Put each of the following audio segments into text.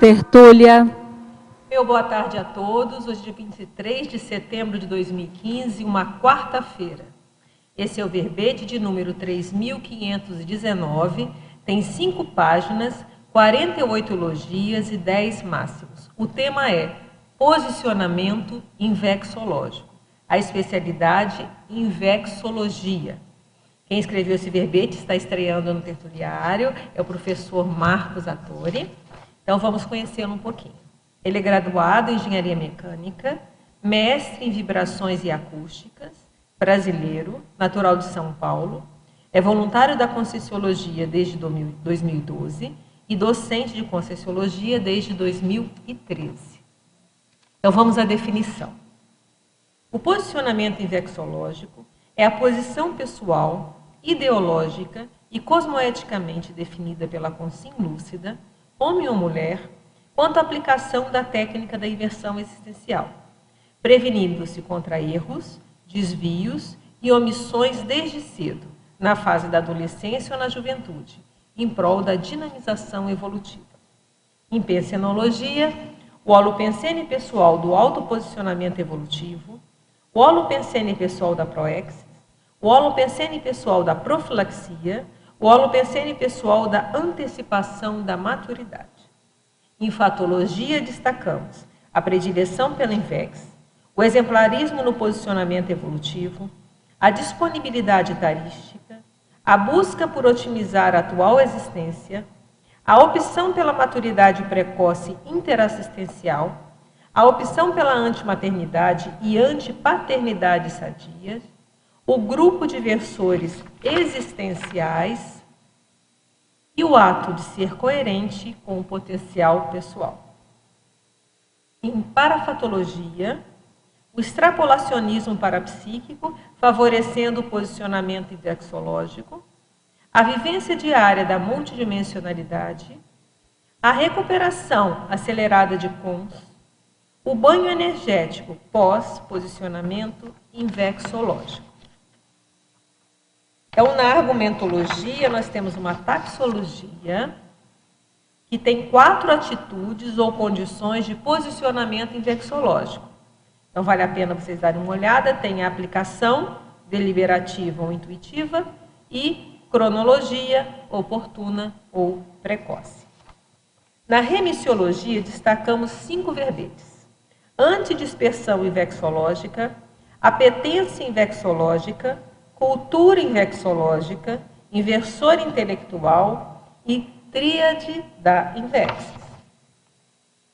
tertúlia. Meu boa tarde a todos. Hoje, dia 23 de setembro de 2015, uma quarta-feira. Esse é o verbete de número 3.519, tem 5 páginas, 48 elogias e 10 máximos. O tema é posicionamento invexológico. A especialidade invexologia. Quem escreveu esse verbete está estreando no tertuliário, é o professor Marcos Attori. Então vamos conhecê-lo um pouquinho. Ele é graduado em Engenharia Mecânica, mestre em Vibrações e Acústicas, brasileiro, natural de São Paulo, é voluntário da Conscienciologia desde 2012 e docente de Conscienciologia desde 2013. Então vamos à definição. O posicionamento invexológico é a posição pessoal, ideológica e cosmoeticamente definida pela consciência lúcida, homem ou mulher, quanto à aplicação da técnica da inversão existencial, prevenindo-se contra erros, desvios e omissões desde cedo, na fase da adolescência ou na juventude, em prol da dinamização evolutiva. Em pensenologia, o holopensene pessoal do autoposicionamento evolutivo, o holopensene pessoal da proexis, o holopensene pessoal da profilaxia, o holopensene pessoal da antecipação da maturidade. Em fatologia, destacamos a predileção pela invex, o exemplarismo no posicionamento evolutivo, a disponibilidade tarística, a busca por otimizar a atual existência, a opção pela maturidade precoce interassistencial, a opção pela antimaternidade e antipaternidade sadias, o grupo de versores existenciais e o ato de ser coerente com o potencial pessoal. Em parafatologia, o extrapolacionismo parapsíquico, favorecendo o posicionamento invexológico, a vivência diária da multidimensionalidade, a recuperação acelerada de cons, o banho energético pós-posicionamento invexológico. Então, na argumentologia, nós temos uma taxologia que tem 4 atitudes ou condições de posicionamento invexológico. Então, vale a pena vocês darem uma olhada. Tem a aplicação deliberativa ou intuitiva e cronologia oportuna ou precoce. Na remissiologia, destacamos 5 verbetes. Antidispersão invexológica, apetência invexológica, cultura invexológica, inversor intelectual e tríade da invexis.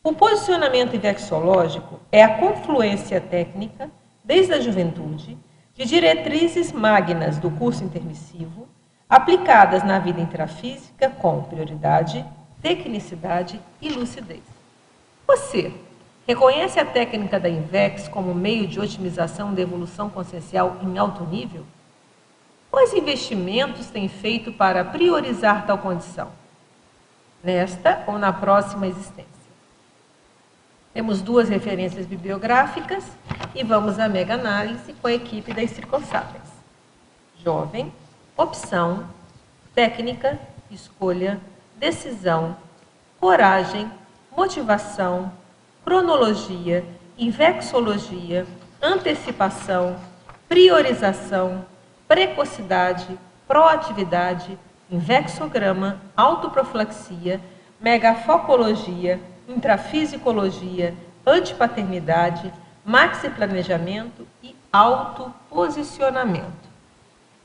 O posicionamento invexológico é a confluência técnica, desde a juventude, de diretrizes magnas do curso intermissivo, aplicadas na vida intrafísica com prioridade, tecnicidade e lucidez. Você reconhece a técnica da INVEX como meio de otimização da evolução consciencial em alto nível? Quais investimentos tem feito para priorizar tal condição? Nesta ou na próxima existência? Temos 2 referências bibliográficas e vamos à mega análise com a equipe das Circonsápiens. Jovem, opção, técnica, escolha, decisão, coragem, motivação, cronologia, invexologia, antecipação, priorização, precocidade, proatividade, invexograma, autoprofilaxia, megafocologia, intrafisicologia, antipaternidade, maxiplanejamento e autoposicionamento.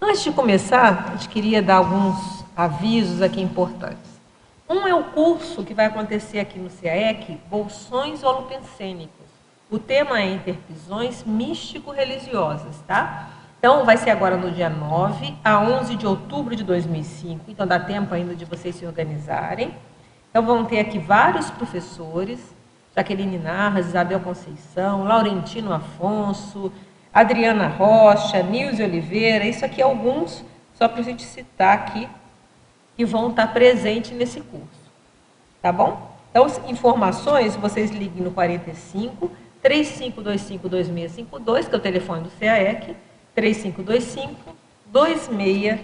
Antes de começar, a gente queria dar alguns avisos aqui importantes. Um é o curso que vai acontecer aqui no CAEC, Bolsões Holopensênicos. O tema é Intervisões Místico-Religiosas, tá? Então, vai ser agora no dia 9 a 11 de outubro de 2005, então dá tempo ainda de vocês se organizarem. Então, vão ter aqui vários professores, Jaqueline Narras, Isabel Conceição, Laurentino Afonso, Adriana Rocha, Nilce Oliveira, isso aqui é alguns, só para a gente citar aqui, que vão estar presentes nesse curso, tá bom? Então, informações, vocês liguem no 45 3525 2652, que é o telefone do CAEC, 3525-2652.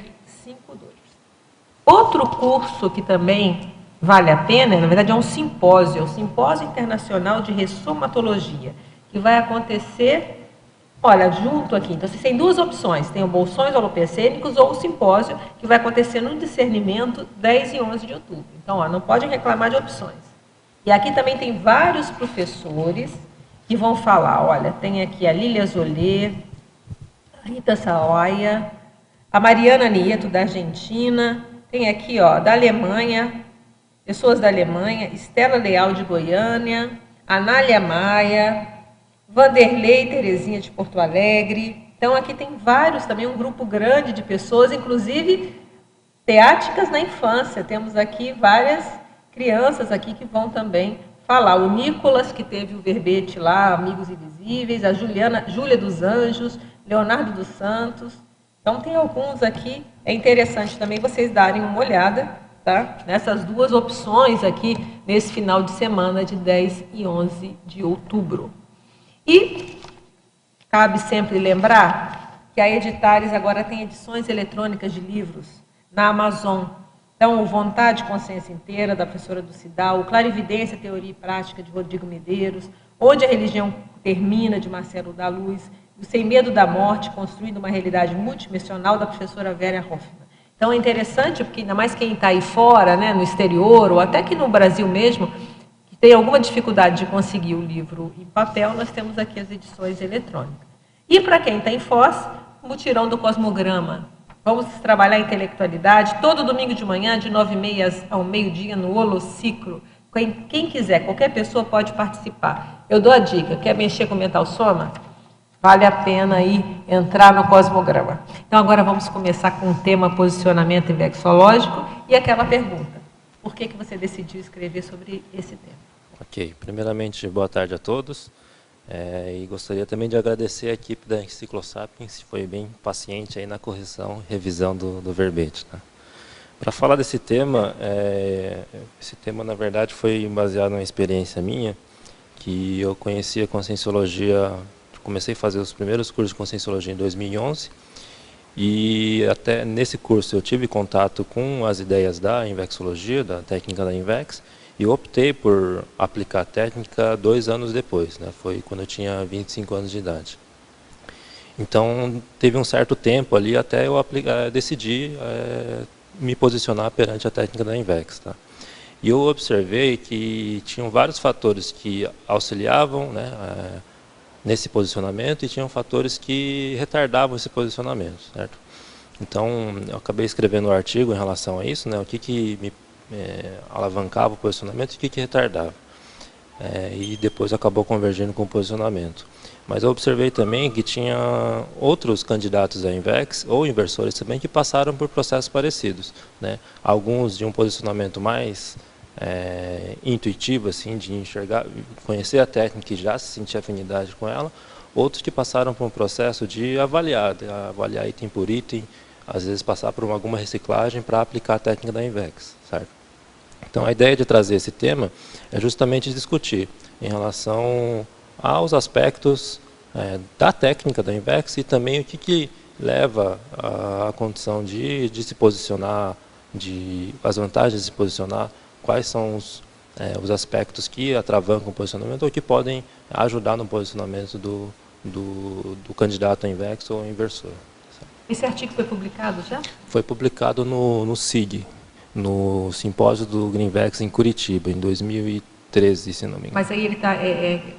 Outro curso que também vale a pena, na verdade é um simpósio, é o Simpósio Internacional de Ressomatologia, que vai acontecer, olha, junto aqui. Então, vocês têm duas opções, tem o Bolsões Holopecênicos ou o simpósio, que vai acontecer no Discernimento, 10 e 11 de outubro. Então, ó, não pode reclamar de opções. E aqui também tem vários professores que vão falar, olha, tem aqui a Lília Zolê, a Rita Saoia, a Mariana Nieto, da Argentina, tem aqui, ó, da Alemanha, pessoas da Alemanha, Estela Leal, de Goiânia, Anália Maia, Vanderlei Terezinha, de Porto Alegre. Então, aqui tem vários também, um grupo grande de pessoas, inclusive teáticas na infância. Temos aqui várias crianças aqui que vão também falar. O Nicolas, que teve o verbete lá, Amigos Invisíveis, a Júlia dos Anjos, Leonardo dos Santos. Então, tem alguns aqui. É interessante também vocês darem uma olhada, tá? Nessas duas opções aqui, nesse final de semana de 10 e 11 de outubro. E cabe sempre lembrar que a Editares agora tem edições eletrônicas de livros na Amazon. Então, o Vontade e Consciência Inteira, da professora Dulcidal, o Clarividência, Teoria e Prática, de Rodrigo Medeiros, Onde a Religião Termina, de Marcelo da Luz, o Sem Medo da Morte, Construindo uma Realidade Multidimensional, da professora Vera Hoffmann. Então, é interessante, porque ainda mais quem está aí fora, né, no exterior, ou até aqui no Brasil mesmo, que tem alguma dificuldade de conseguir o livro em papel, nós temos aqui as edições eletrônicas. E para quem está em Foz, o Mutirão do Cosmograma. Vamos trabalhar a intelectualidade todo domingo de manhã, de 9h30 ao meio-dia, no Holociclo. Quem quiser, qualquer pessoa pode participar. Eu dou a dica, quer mexer com o Mental Soma? Vale a pena aí entrar no Cosmograma. Então, agora vamos começar com o tema posicionamento infectológico e aquela pergunta. Por que você decidiu escrever sobre esse tema? Ok. Primeiramente, boa tarde a todos. E gostaria também de agradecer a equipe da Enciclosapiens, que foi bem paciente aí na correção e revisão do verbete. Tá? Para falar desse tema, esse tema, na verdade, foi baseado numa experiência minha, que eu conheci a Conscienciologia, comecei a fazer os primeiros cursos de Conscienciologia em 2011, e até nesse curso eu tive contato com as ideias da Invexologia, da técnica da Invex, e eu optei por aplicar a técnica 2 anos depois, né? Foi quando eu tinha 25 anos de idade. Então, teve um certo tempo ali até eu decidir me posicionar perante a técnica da Invex. Tá? E eu observei que tinham vários fatores que auxiliavam, né, nesse posicionamento e tinham fatores que retardavam esse posicionamento. Certo? Então, eu acabei escrevendo um artigo em relação a isso, né, o que me alavancava o posicionamento e o que retardava. E depois acabou convergindo com o posicionamento. Mas eu observei também que tinha outros candidatos a Invex, ou inversores também, que passaram por processos parecidos. Né? Alguns de um posicionamento mais intuitivo, assim, de enxergar, conhecer a técnica e já se sentir afinidade com ela. Outros que passaram por um processo de avaliar item por item, às vezes passar por alguma reciclagem para aplicar a técnica da Invex. Certo? Então, a ideia de trazer esse tema é justamente discutir em relação aos aspectos da técnica da Invex e também o que leva à condição de se posicionar, as vantagens de se posicionar, quais são os aspectos que atravancam o posicionamento ou que podem ajudar no posicionamento do candidato a Invex ou inversor. Esse artigo foi publicado já? Foi publicado no SIG. No simpósio do Greenvex em Curitiba, em 2013, se não me engano. Mas aí ele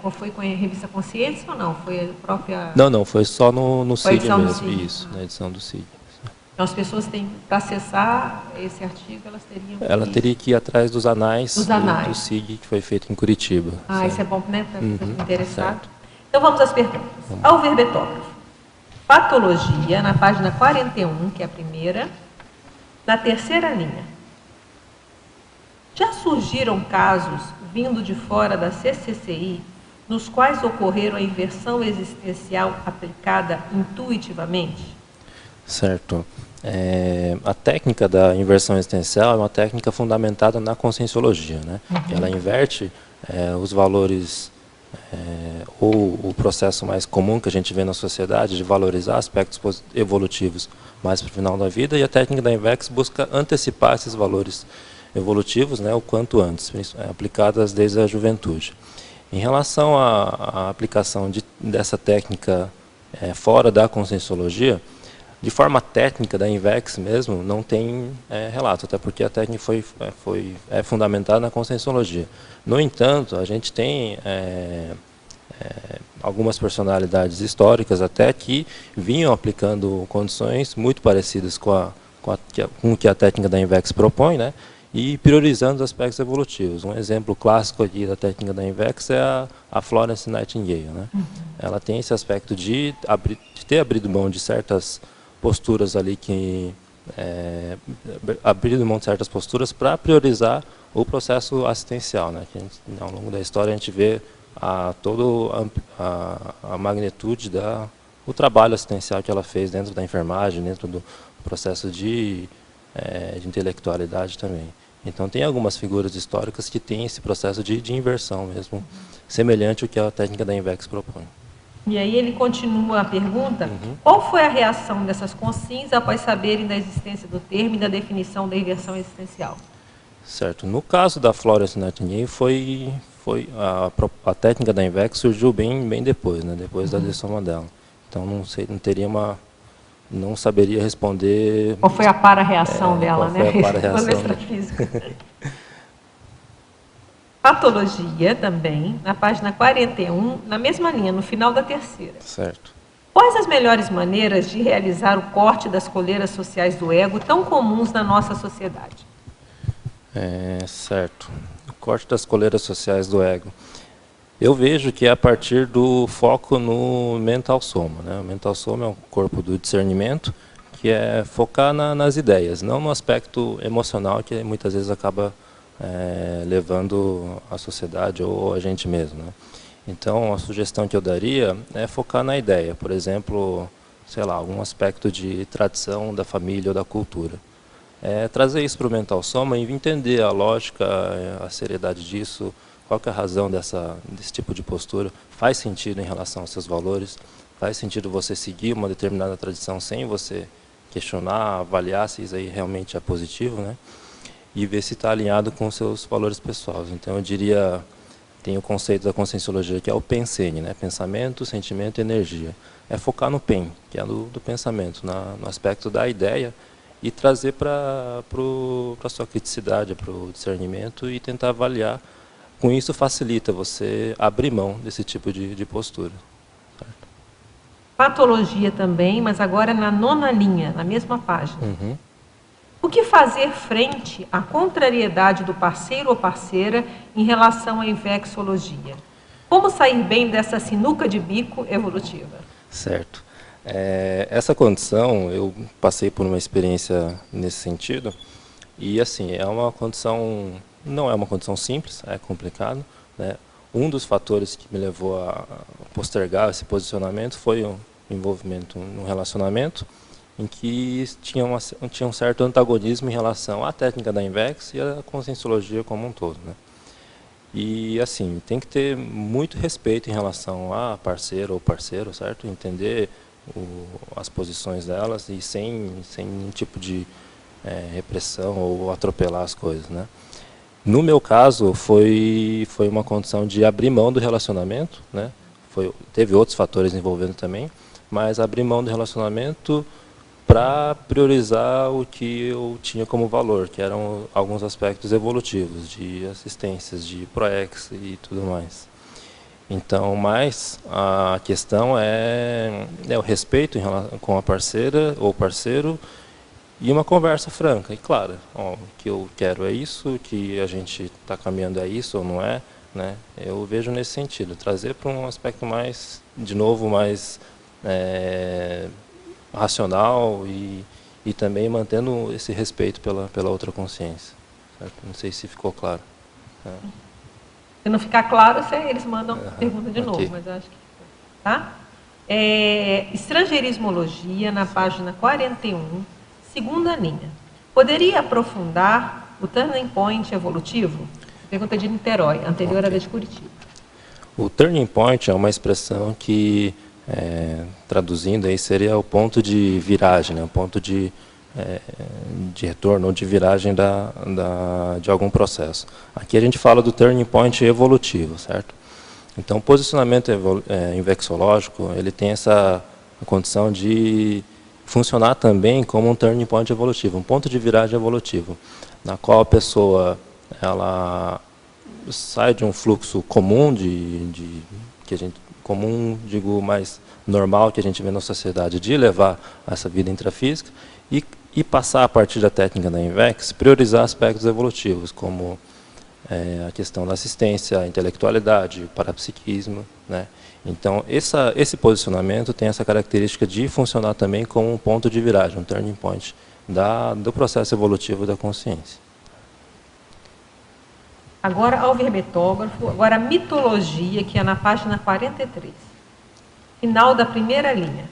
foi com a revista Consciência ou não? Foi a própria... Não, foi só no SIG mesmo, SIG. Isso, na edição do SIG. Então as pessoas têm, para acessar esse artigo, elas teriam... Ela teria que ir atrás dos anais do SIG, que foi feito em Curitiba. Certo? Isso é bom, né, para quem interessado. Certo. Então vamos às perguntas. Ao verbetógrafo. Patologia, na página 41, que é a primeira, na terceira linha. Já surgiram casos, vindo de fora da CCCI, nos quais ocorreram a inversão existencial aplicada intuitivamente? Certo. A técnica da inversão existencial é uma técnica fundamentada na conscienciologia. Né? Uhum. Ela inverte os valores, ou o processo mais comum que a gente vê na sociedade de valorizar aspectos evolutivos mais para o final da vida, e a técnica da Invex busca antecipar esses valores evolutivos, né, o quanto antes, aplicadas desde a juventude. Em relação à aplicação dessa técnica fora da conscienciologia, de forma técnica da INVEX mesmo, não tem relato, até porque a técnica é fundamentada na conscienciologia. No entanto, a gente tem algumas personalidades históricas até que vinham aplicando condições muito parecidas com o que a técnica da INVEX propõe, né? E priorizando os aspectos evolutivos. Um exemplo clássico aqui da técnica da INVEX é a Florence Nightingale, né? Ela tem esse aspecto de ter abrido mão de certas posturas ali abrido mão de certas posturas para priorizar o processo assistencial, né? Que ao longo da história a gente vê toda a magnitude do trabalho assistencial que ela fez dentro da enfermagem, dentro do processo de intelectualidade também. Então tem algumas figuras históricas que têm esse processo de inversão mesmo, semelhante ao que a técnica da INVEX propõe. E aí ele continua a pergunta, qual foi a reação dessas consciências após saberem da existência do termo e da definição da inversão existencial? Certo. No caso da Florence Nightingale, a técnica da INVEX surgiu bem depois, né? Depois da dessoma dela. Então não saberia responder... Qual foi a para-reação dela, né? Qual foi a para-reação? Patologia também, na página 41, na mesma linha, no final da terceira. Certo. Quais as melhores maneiras de realizar o corte das coleiras sociais do ego tão comuns na nossa sociedade? Certo. O corte das coleiras sociais do ego. Eu vejo que é a partir do foco no mental soma, né? O mental soma é um corpo do discernimento, que é focar nas ideias, não no aspecto emocional que muitas vezes acaba levando a sociedade ou a gente mesmo, né? Então, a sugestão que eu daria é focar na ideia, por exemplo, sei lá, algum aspecto de tradição da família ou da cultura. Trazer isso para o mental soma e entender a lógica, a seriedade disso, qual que é a razão desse tipo de postura, faz sentido em relação aos seus valores, faz sentido você seguir uma determinada tradição sem você questionar, avaliar se isso aí realmente é positivo, né? E ver se está alinhado com os seus valores pessoais. Então eu diria, tem o conceito da conscienciologia que é o PENSENE, né? Pensamento, sentimento e energia. É focar no PEN, que é do pensamento, no aspecto da ideia, e trazer para a sua criticidade, para o discernimento e tentar avaliar. Com isso facilita você abrir mão desse tipo de postura. Certo? Patologia também, mas agora na 9ª linha, na mesma página. O que fazer frente à contrariedade do parceiro ou parceira em relação à infecciologia? Como sair bem dessa sinuca de bico evolutiva? Certo. Essa condição, eu passei por uma experiência nesse sentido, e assim, não é uma condição simples, é complicado, né? Um dos fatores que me levou a postergar esse posicionamento foi o envolvimento num relacionamento em que tinha um certo antagonismo em relação à técnica da INVEX e à conscienciologia como um todo, né? E assim, tem que ter muito respeito em relação a parceiro ou parceiro, certo? Entender as posições delas e sem nenhum tipo de repressão ou atropelar as coisas, né? No meu caso, foi uma condição de abrir mão do relacionamento, né? Teve outros fatores envolvendo também, mas abrir mão do relacionamento para priorizar o que eu tinha como valor, que eram alguns aspectos evolutivos, de assistências, de ProEx e tudo mais. Então, mas a questão é o respeito com a parceira ou parceiro e uma conversa franca e clara. O que eu quero é isso, o que a gente está caminhando é isso ou não é, né? Eu vejo nesse sentido, trazer para um aspecto mais, de novo, mais racional e também mantendo esse respeito pela outra consciência. Certo? Não sei se ficou claro. Se não ficar claro, eles mandam pergunta de novo, mas eu acho que ficou. Tá? Estrangeirismologia, na página 41, 2ª linha. Poderia aprofundar o turning point evolutivo? Pergunta de Niterói, anterior à da de Curitiba. O turning point é uma expressão que, traduzindo aí, seria o ponto de viragem, né? O ponto de de retorno ou de viragem de algum processo. Aqui a gente fala do turning point evolutivo, certo? Então, o posicionamento invexológico, ele tem essa condição de funcionar também como um turning point evolutivo, um ponto de viragem evolutivo, na qual a pessoa ela sai de um fluxo comum, comum, digo, mais normal que a gente vê na sociedade, de levar essa vida intrafísica e passar, a partir da técnica da INVEX, priorizar aspectos evolutivos, como a questão da assistência, a intelectualidade, o parapsiquismo, né? Então, esse posicionamento tem essa característica de funcionar também como um ponto de viragem, um turning point do processo evolutivo da consciência. Agora, ao verbetógrafo, agora a mitologia, que é na página 43. Final da primeira linha.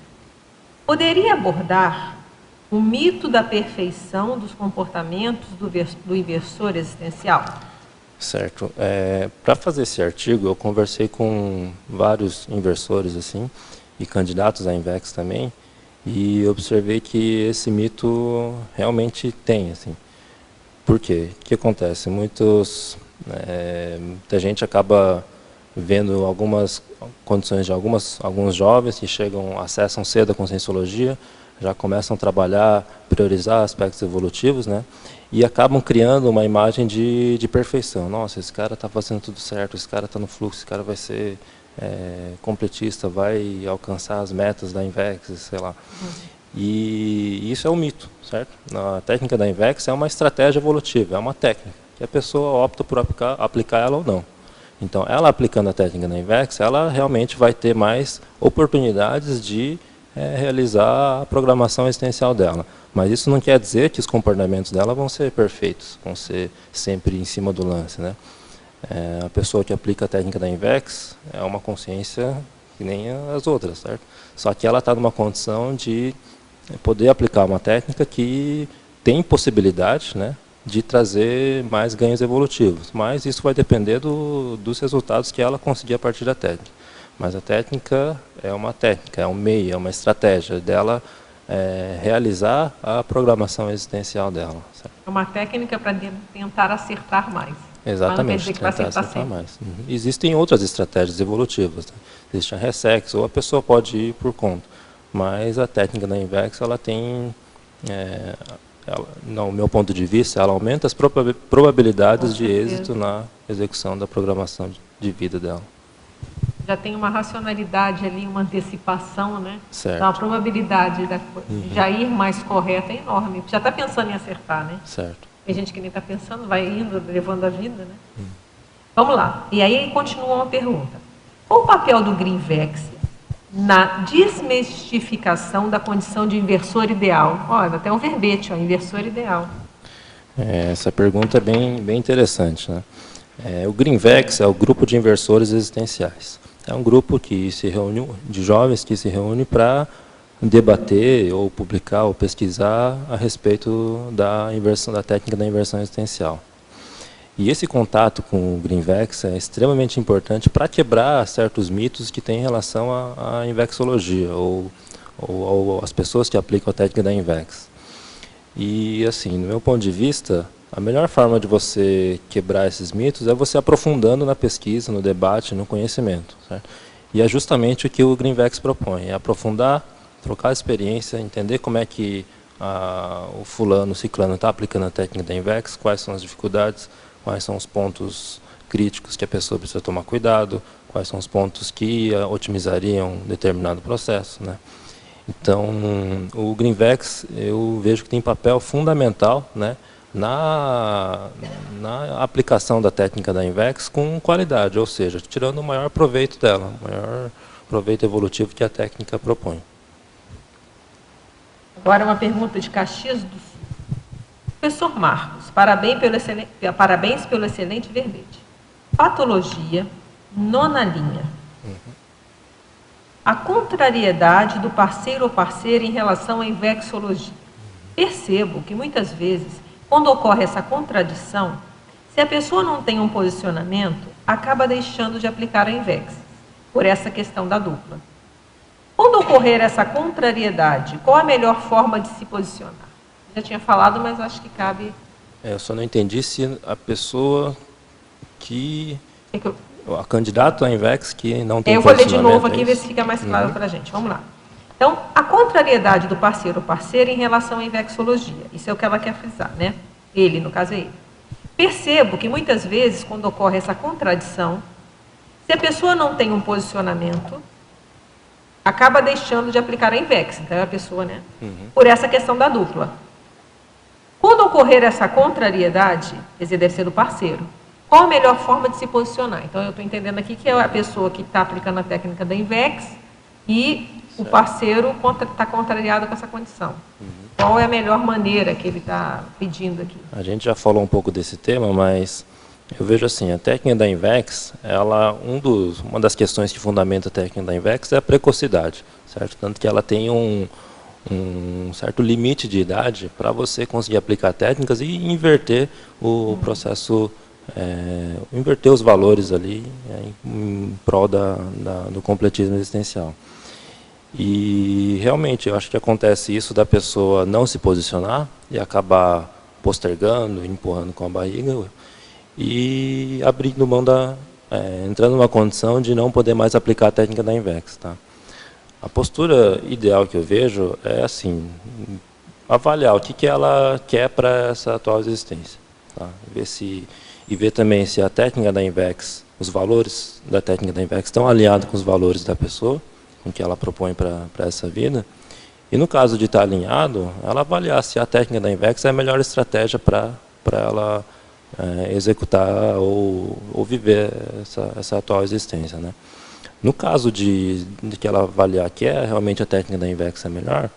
Poderia abordar o mito da perfeição dos comportamentos do inversor existencial? Certo. Para fazer esse artigo, eu conversei com vários inversores assim, e candidatos à INVEX também, e observei que esse mito realmente tem. Assim. Por quê? O que acontece? Muita gente acaba vendo algumas condições de alguns jovens que acessam cedo a conscienciologia, já começam a trabalhar, priorizar aspectos evolutivos, né? E acabam criando uma imagem de perfeição. Nossa, esse cara está fazendo tudo certo, esse cara está no fluxo, esse cara vai ser completista, vai alcançar as metas da INVEX, sei lá. E isso é um mito, certo? A técnica da INVEX é uma estratégia evolutiva, é uma técnica, que a pessoa opta por aplicar ela ou não. Então, ela aplicando a técnica da INVEX, ela realmente vai ter mais oportunidades de realizar a programação existencial dela. Mas isso não quer dizer que os comportamentos dela vão ser perfeitos, vão ser sempre em cima do lance, né? A pessoa que aplica a técnica da INVEX é uma consciência que nem as outras, certo? Só que ela está numa condição de poder aplicar uma técnica que tem possibilidade, né, de trazer mais ganhos evolutivos. Mas isso vai depender dos resultados que ela conseguir a partir da técnica. Mas a técnica é uma técnica, é um meio, é uma estratégia dela realizar a programação existencial dela. Certo? É uma técnica para tentar acertar mais. Exatamente, tentar acertar mais. Existem outras estratégias evolutivas. Né? Existe a Resex, ou a pessoa pode ir por conta. Mas a técnica da INVEX, ela tem, no meu ponto de vista, ela aumenta as probabilidades de êxito na execução da programação de vida dela. Já tem uma racionalidade ali, uma antecipação, né? Certo. Então a probabilidade da já ir mais correta é enorme. Já está pensando em acertar, né? Certo. Tem gente que nem está pensando, vai indo, levando a vida, né? Vamos lá. E aí continua uma pergunta. Qual o papel do GreenVex na desmistificação da condição de inversor ideal? Olha, até um verbete, ó, inversor ideal. Essa pergunta é bem interessante, né? O GreenVex é o grupo de inversores existenciais. É um grupo que se reúne, de jovens que se reúne para debater ou publicar ou pesquisar a respeito da técnica da inversão existencial. E esse contato com o GreenVex é extremamente importante para quebrar certos mitos que têm em relação à invexologia ou as pessoas que aplicam a técnica da INVEX. E assim, no meu ponto de vista, a melhor forma de você quebrar esses mitos é você aprofundando na pesquisa, no debate, no conhecimento. Certo? E é justamente o que o GreenVex propõe, é aprofundar, trocar experiência, entender como é que o fulano, o ciclano está aplicando a técnica da INVEX, quais são as dificuldades, quais são os pontos críticos que a pessoa precisa tomar cuidado, quais são os pontos que otimizariam um determinado processo. Né? Então, o GreenVex, eu vejo que tem papel fundamental, né, na aplicação da técnica da INVEX com qualidade, ou seja, tirando o maior proveito dela, o maior proveito evolutivo que a técnica propõe. Agora uma pergunta de Caxias do Sul. Professor Marcos, parabéns pelo excelente verbete. Patologia, nona linha. A contrariedade do parceiro ou parceira em relação à invexologia. Percebo que muitas vezes, quando ocorre essa contradição, se a pessoa não tem um posicionamento, acaba deixando de aplicar a INVEX, por essa questão da dupla. Quando ocorrer essa contrariedade, qual a melhor forma de se posicionar? Já tinha falado, mas acho que cabe... Eu só não entendi se a pessoa que... É que eu... A candidata à INVEX que não tem eu vou ler de novo posicionamento, aqui e ver se fica mais claro para a gente. Vamos lá. Então, a contrariedade do parceiro ou parceira em relação à invexologia. Isso é o que ela quer frisar, né? Ele, no caso é ele. Percebo que muitas vezes, quando ocorre essa contradição, se a pessoa não tem um posicionamento, acaba deixando de aplicar a INVEX. Então, é a pessoa, né? Por essa questão da dupla. Quando ocorrer essa contrariedade, quer dizer, deve ser do parceiro, qual a melhor forma de se posicionar? Então, eu estou entendendo aqui que é a pessoa que está aplicando a técnica da INVEX e o parceiro está contrariado com essa condição. Qual é a melhor maneira que ele está pedindo aqui? A gente já falou um pouco desse tema, mas eu vejo assim, a técnica da INVEX, uma das questões que fundamenta a técnica da INVEX é a precocidade, certo? Tanto que ela tem um certo limite de idade para você conseguir aplicar técnicas e inverter o processo, inverter os valores ali em prol do completismo existencial. E realmente eu acho que acontece isso da pessoa não se posicionar e acabar postergando, empurrando com a barriga e abrindo mão entrando numa condição de não poder mais aplicar a técnica da INVEX, tá? A postura ideal que eu vejo é assim, avaliar o que ela quer para essa atual existência, tá? E ver também se a técnica da INVEX, os valores da técnica da INVEX estão alinhados com os valores da pessoa, com o que ela propõe para essa vida. E no caso de estar alinhado, ela avaliar se a técnica da INVEX é a melhor estratégia para ela executar ou viver essa atual existência, né? No caso de que ela avaliar que realmente a técnica da INVEX é melhor,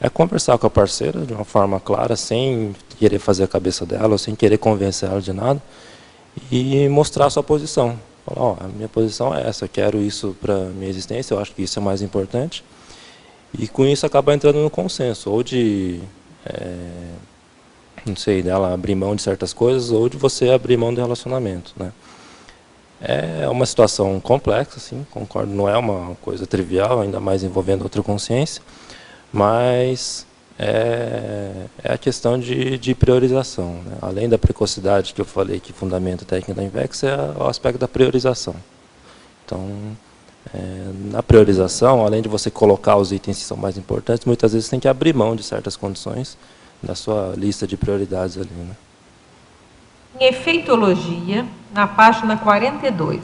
é conversar com a parceira de uma forma clara, sem querer fazer a cabeça dela, ou sem querer convencer ela de nada, e mostrar a sua posição. Falar, ó, a minha posição é essa, eu quero isso para a minha existência, eu acho que isso é mais importante. E com isso acaba entrando no consenso, ou de, não sei, dela abrir mão de certas coisas, ou de você abrir mão do relacionamento, né? É uma situação complexa, sim, concordo, não é uma coisa trivial, ainda mais envolvendo outra consciência, mas é a questão de priorização, né? Além da precocidade que eu falei que fundamenta a técnica da INVEX, é o aspecto da priorização. Então, na priorização, além de você colocar os itens que são mais importantes, muitas vezes você tem que abrir mão de certas condições da sua lista de prioridades ali, né? Em efeitologia, na página 42,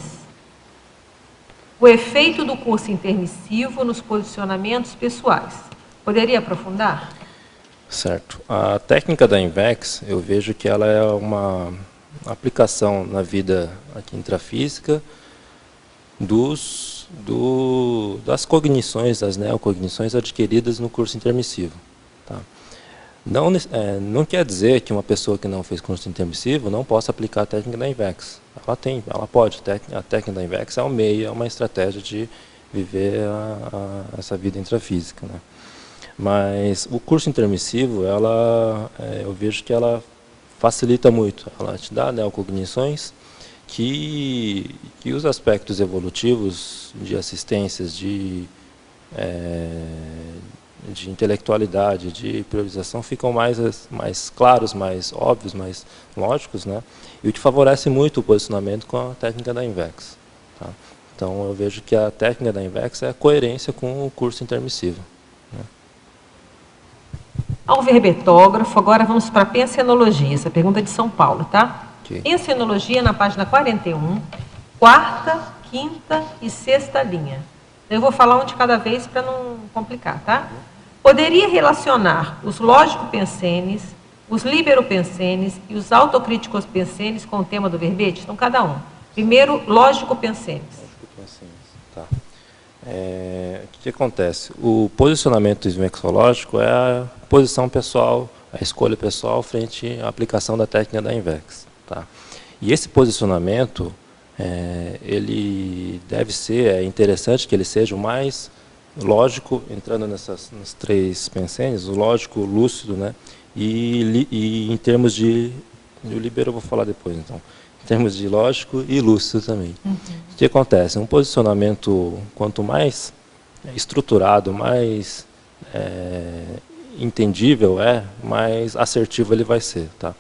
o efeito do curso intermissivo nos posicionamentos pessoais. Poderia aprofundar? Certo. A técnica da INVEX, eu vejo que ela é uma aplicação na vida aqui intrafísica das cognições, das neocognições adquiridas no curso intermissivo, tá? Não quer dizer que uma pessoa que não fez curso intermissivo não possa aplicar a técnica da INVEX. Ela pode. A técnica da INVEX é um meio, é uma estratégia de viver essa vida intrafísica, né? Mas o curso intermissivo, eu vejo que ela facilita muito. Ela te dá neocognições que os aspectos evolutivos de assistências, de intelectualidade, de priorização, ficam mais claros, mais óbvios, mais lógicos, né? E o que favorece muito o posicionamento com a técnica da INVEX, tá? Então, eu vejo que a técnica da INVEX é a coerência com o curso intermissivo, né? Ao verbetógrafo, agora vamos para a pensenologia, essa pergunta é de São Paulo, tá? Okay. Pensenologia, na página 41, quarta, quinta e sexta linha. Eu vou falar um de cada vez para não complicar, tá? Poderia relacionar os lógico-pensenes, os líbero-pensenes e os autocríticos pensenes com o tema do verbete? Então, cada um. Primeiro, lógico-pensenes. Lógico-pensenes, tá. O que acontece? O posicionamento ismexológico é a posição pessoal, a escolha pessoal frente à aplicação da técnica da INVEX, tá? E esse posicionamento, ele deve ser, é interessante que ele seja o mais lógico, entrando nas três pensenes, o lógico, o lúcido, né? E em termos de... O líbero eu vou falar depois, então. Em termos de lógico e lúcido também. Uhum. O que acontece? Um posicionamento, quanto mais estruturado, mais entendível mais assertivo ele vai ser. Tá?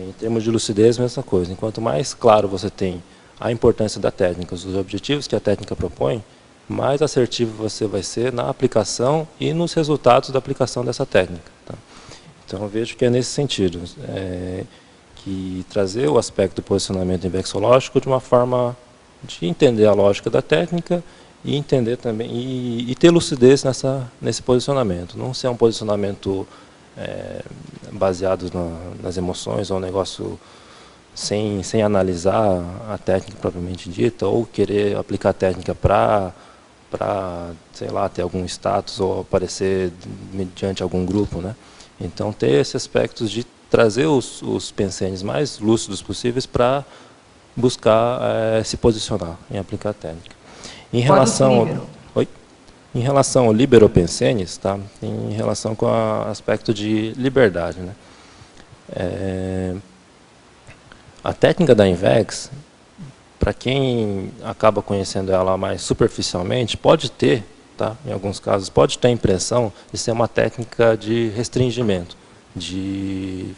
Em termos de lucidez, mesma coisa. Enquanto mais claro você tem a importância da técnica, os objetivos que a técnica propõe, mais assertivo você vai ser na aplicação e nos resultados da aplicação dessa técnica. Tá? Então, eu vejo que é nesse sentido, que trazer o aspecto do posicionamento invexológico de uma forma de entender a lógica da técnica e entender também e ter lucidez nesse posicionamento. Não ser um posicionamento baseado nas emoções ou um negócio sem analisar a técnica propriamente dita, ou querer aplicar a técnica para, sei lá, ter algum status ou aparecer mediante algum grupo, né? Então, ter esses aspectos de trazer os pensenes mais lúcidos possíveis para buscar se posicionar em aplicar a técnica. Em relação ao Libero Pensenes, tá? Em relação com o aspecto de liberdade, né? A técnica da Invex, para quem acaba conhecendo ela mais superficialmente, pode ter, tá? Em alguns casos, pode ter a impressão de ser uma técnica de restringimento, de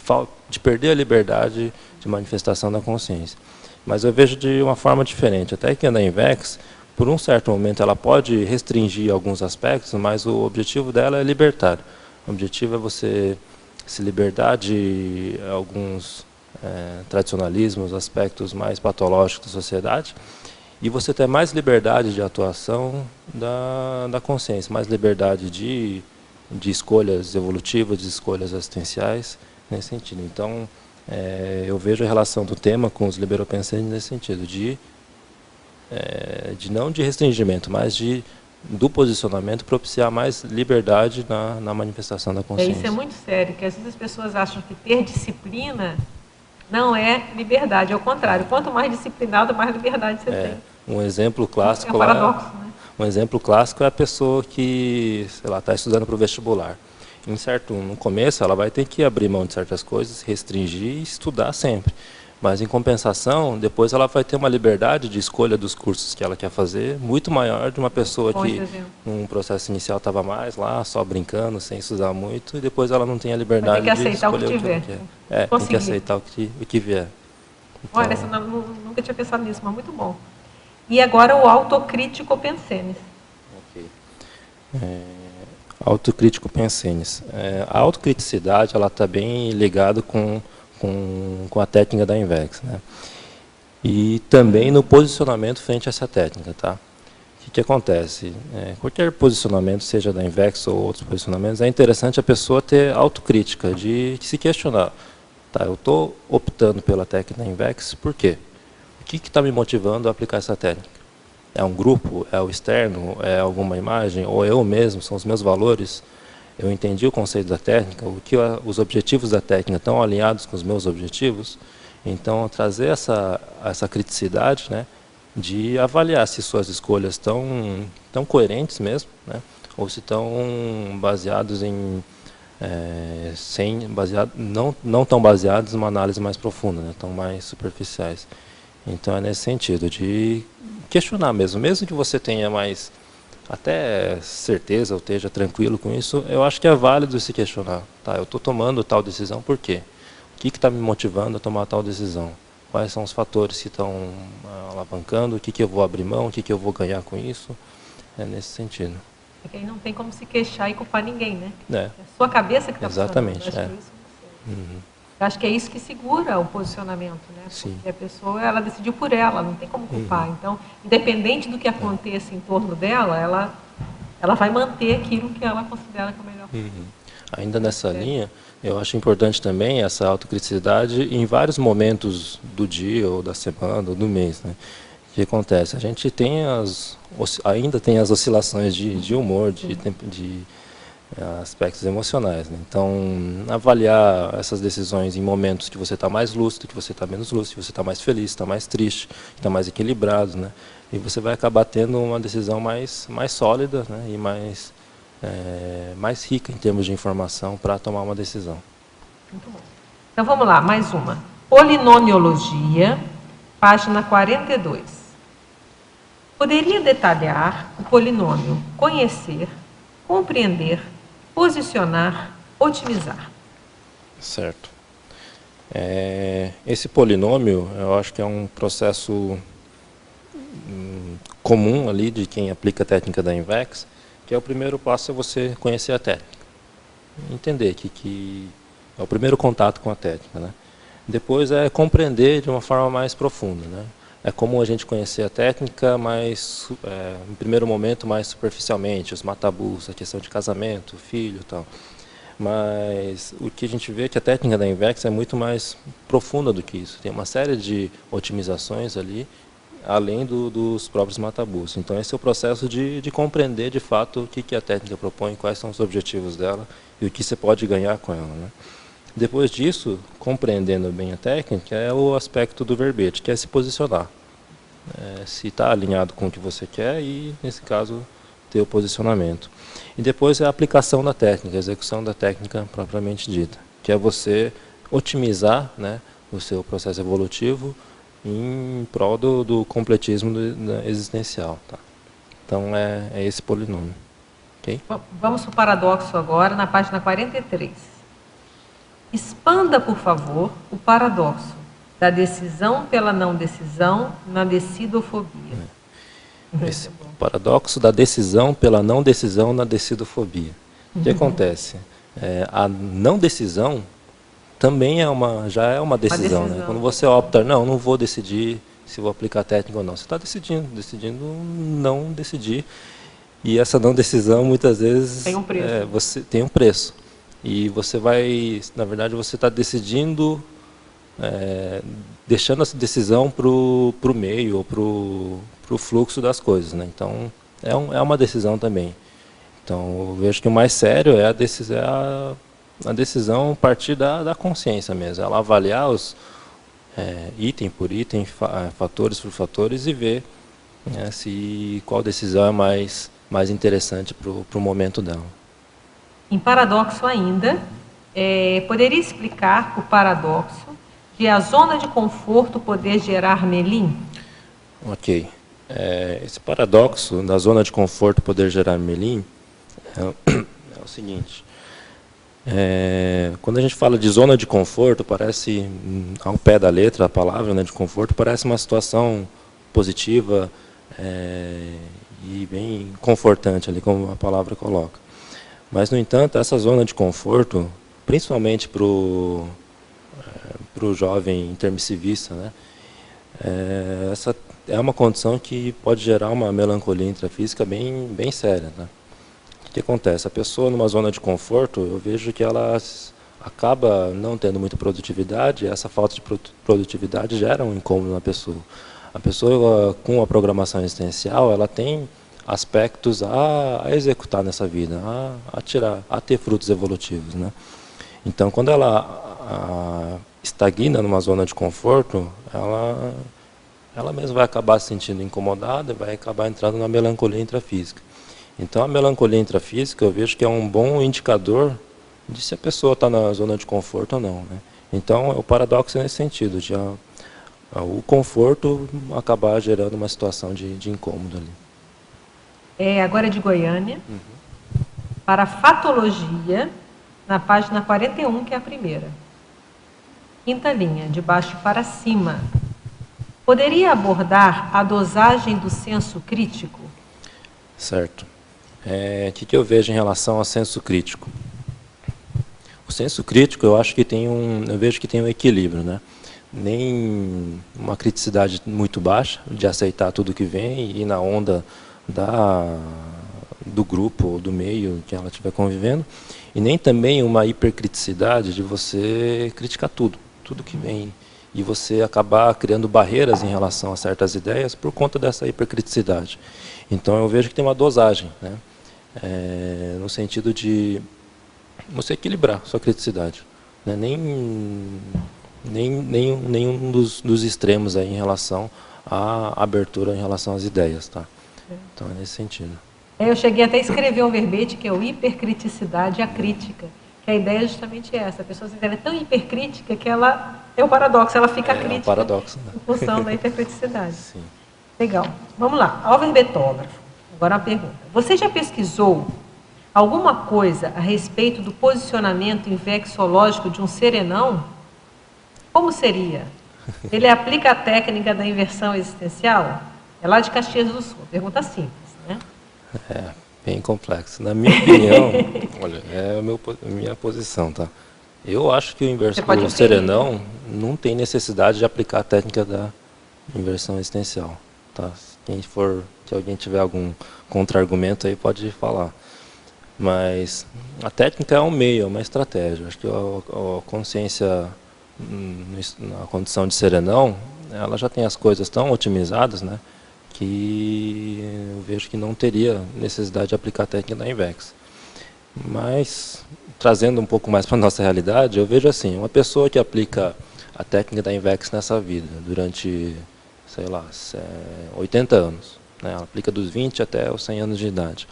perder a liberdade de manifestação da consciência. Mas eu vejo de uma forma diferente. A técnica da Invex, por um certo momento, ela pode restringir alguns aspectos, mas o objetivo dela é libertário. O objetivo é você se libertar de alguns tradicionalismos, aspectos mais patológicos da sociedade, e você ter mais liberdade de atuação da consciência, mais liberdade de escolhas evolutivas, de escolhas assistenciais, nesse sentido. Então, eu vejo a relação do tema com os liberopensantes nesse sentido, não de restringimento, mas do posicionamento propiciar mais liberdade na manifestação da consciência. Isso é muito sério, porque às vezes as pessoas acham que ter disciplina não é liberdade, ao contrário, quanto mais disciplinado, mais liberdade você tem. Um exemplo clássico, é um paradoxo, né? Um exemplo clássico é a pessoa que, sei lá, está estudando para o vestibular. No começo, ela vai ter que abrir mão de certas coisas, restringir e estudar sempre. Mas, em compensação, depois ela vai ter uma liberdade de escolha dos cursos que ela quer fazer, muito maior de uma pessoa que, num processo inicial, estava mais lá, só brincando, sem estudar muito, e depois ela não tem a liberdade de escolher o que ela quer. Tem que aceitar o que vier. Então, olha, eu nunca tinha pensado nisso, mas muito bom. E agora o autocrítico pensenes. Ok. Autocrítico pensenes. A autocriticidade, ela está bem ligada com a técnica da Invex, né? E também no posicionamento frente a essa técnica, tá? O que acontece? Qualquer posicionamento, seja da Invex ou outros posicionamentos, é interessante a pessoa ter autocrítica, de se questionar. Tá, eu estou optando pela técnica da Invex, por quê? O que está me motivando a aplicar essa técnica? É um grupo? É o externo? É alguma imagem? Ou eu mesmo? São os meus valores? Eu entendi o conceito da técnica, os objetivos da técnica estão alinhados com os meus objetivos. Então, trazer essa criticidade, né, de avaliar se suas escolhas estão coerentes mesmo, né, ou se estão baseados não tão baseados em uma análise mais profunda, né, tão mais superficiais. Então, é nesse sentido, de questionar mesmo que você tenha mais até certeza ou esteja tranquilo com isso, eu acho que é válido se questionar. Tá, eu estou tomando tal decisão por quê? O que está me motivando a tomar tal decisão? Quais são os fatores que estão alavancando? O que eu vou abrir mão? O que eu vou ganhar com isso? É nesse sentido. Porque aí não tem como se queixar e culpar ninguém, né? É a sua cabeça que está funcionando. Exatamente. Eu acho que é isso que segura o posicionamento, né? Sim. Porque a pessoa, ela decidiu por ela, não tem como culpar. Então, independente do que aconteça em torno dela, ela vai manter aquilo que ela considera que é o melhor. Ainda nessa linha, eu acho importante também essa autocriticidade em vários momentos do dia, ou da semana, ou do mês, né? O que acontece? A gente ainda tem as oscilações de humor, de aspectos emocionais, né? Então, avaliar essas decisões em momentos que você está mais lúcido, que você está menos lúcido, que você está mais feliz, está mais triste, está mais equilibrado, né? E você vai acabar tendo uma decisão mais sólida, né? E mais rica em termos de informação para tomar uma decisão. Muito bom. Então vamos lá, mais uma. Polinomiologia, página 42. Poderia detalhar o polinômio conhecer, compreender, posicionar, otimizar. Certo. Esse polinômio, eu acho que é um processo comum ali de quem aplica a técnica da INVEX, que é o primeiro passo é você conhecer a técnica. Entender que é o primeiro contato com a técnica, né? Depois é compreender de uma forma mais profunda, né? É comum a gente conhecer a técnica, mas em primeiro momento mais superficialmente, os matabus, a questão de casamento, filho e tal. Mas o que a gente vê é que a técnica da INVEX é muito mais profunda do que isso. Tem uma série de otimizações ali, além dos próprios matabus. Então esse é o processo de compreender de fato o que a técnica propõe, quais são os objetivos dela e o que você pode ganhar com ela, né? Depois disso, compreendendo bem a técnica, é o aspecto do verbete, que é se posicionar. Se está alinhado com o que você quer e, nesse caso, ter o posicionamento. E depois é a aplicação da técnica, a execução da técnica propriamente dita, que é você otimizar, né, o seu processo evolutivo em prol do completismo existencial. Tá? Então, é esse polinômio. Okay? Vamos para o paradoxo agora, na página 43. Expanda, por favor, o paradoxo da decisão pela não decisão na decidofobia. Esse paradoxo da decisão pela não decisão na decidofobia. O que acontece? A não decisão também já é uma decisão. Né? Quando você opta, não vou decidir se vou aplicar a técnica ou não. Você está decidindo não decidir. E essa não decisão, muitas vezes, tem um preço. Você tem um preço. E você vai, na verdade, você está decidindo, deixando essa decisão para o meio ou para o fluxo das coisas, né? Então, é uma decisão também. Então, eu vejo que o mais sério é a decisão a partir da consciência mesmo. Ela avaliar os item por item, fatores por fatores e ver qual decisão é mais interessante para o momento dela. Em paradoxo ainda, poderia explicar o paradoxo de a zona de conforto poder gerar melim? Ok. Esse paradoxo da zona de conforto poder gerar melim é o seguinte. Quando a gente fala de zona de conforto, parece, ao pé da letra, a palavra, né, de conforto, parece uma situação positiva e bem confortante, ali como a palavra coloca. Mas, no entanto, essa zona de conforto, principalmente para o jovem intermissivista, né, essa é uma condição que pode gerar uma melancolia intrafísica bem séria. Né? O que acontece? A pessoa numa zona de conforto, eu vejo que ela acaba não tendo muita produtividade, e essa falta de produtividade gera um incômodo na pessoa. A pessoa com a programação existencial, ela tem aspectos a executar nessa vida, a ter frutos evolutivos, né? Então, quando ela estagna numa zona de conforto, ela mesma vai acabar se sentindo incomodada, vai acabar entrando na melancolia intrafísica. Então, a melancolia intrafísica, eu vejo que é um bom indicador de se a pessoa está na zona de conforto ou não, né? Então, o paradoxo é nesse sentido, de o conforto acabar gerando uma situação de incômodo ali. Agora é de Goiânia, para a fatologia, na página 41, que é a primeira. Quinta linha, de baixo para cima. Poderia abordar a dosagem do senso crítico? Certo. O que eu vejo em relação ao senso crítico? O senso crítico, eu vejo que tem um equilíbrio, né? Nem uma criticidade muito baixa, de aceitar tudo que vem e ir na onda do grupo ou do meio que ela estiver convivendo, e nem também uma hipercriticidade de você criticar tudo que vem, e você acabar criando barreiras em relação a certas ideias por conta dessa hipercriticidade. Então eu vejo que tem uma dosagem, né? No sentido de você equilibrar sua criticidade, né? Nenhum dos extremos aí em relação à abertura em relação às ideias, tá? Então, é nesse sentido. Eu cheguei até a escrever um verbete que é o hipercriticidade e a crítica. Que a ideia é justamente essa. A pessoa ela é tão hipercrítica que ela é o paradoxo, ela fica crítica. É um paradoxo, né? Em função da hipercriticidade. Sim. Legal. Vamos lá. Ao verbetógrafo. Agora uma pergunta. Você já pesquisou alguma coisa a respeito do posicionamento invexológico de um serenão? Como seria? Ele aplica a técnica da inversão existencial? É lá de Caxias do Sul. Pergunta simples, né? É, bem complexo. Na minha opinião, olha, é a minha posição, tá? Eu acho que o serenão não tem necessidade de aplicar a técnica da inversão existencial, tá? Se alguém tiver algum contra-argumento aí, pode falar. Mas a técnica é um meio, é uma estratégia. Acho que a consciência, na condição de serenão, ela já tem as coisas tão otimizadas, né, que eu vejo que não teria necessidade de aplicar a técnica da Invex. Mas, trazendo um pouco mais para a nossa realidade, eu vejo assim, uma pessoa que aplica a técnica da Invex nessa vida, durante, sei lá, 80 anos, né, ela aplica dos 20 até os 100 anos de idade.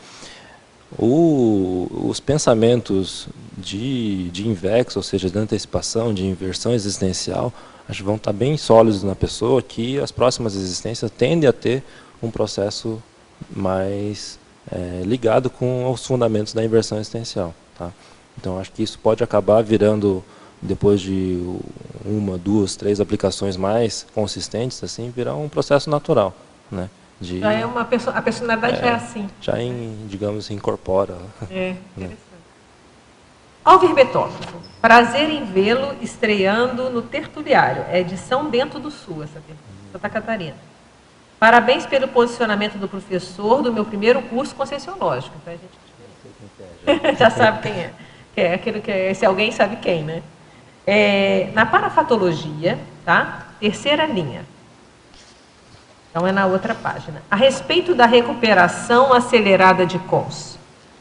Os pensamentos de Invex, ou seja, de antecipação, de inversão existencial, acho que vão estar bem sólidos na pessoa, que as próximas existências tendem a ter um processo mais ligado com os fundamentos da inversão existencial. Tá? Então, acho que isso pode acabar virando, depois de 1, 2, 3 aplicações mais consistentes, assim, virar um processo natural, né? Já é uma a personalidade já é assim. Já, digamos, incorpora. É, interessante. Alvir Betógrafo, prazer em vê-lo estreando no Tertuliário. É edição Bento do Sul, essa pergunta, Santa Catarina. Parabéns pelo posicionamento do professor do meu primeiro curso conscienciológico. Então, a gente já sabe quem é. É aquilo que se alguém sabe quem, né? Na parafatologia, tá? Terceira linha. Então, é na outra página. A respeito da recuperação acelerada de cons,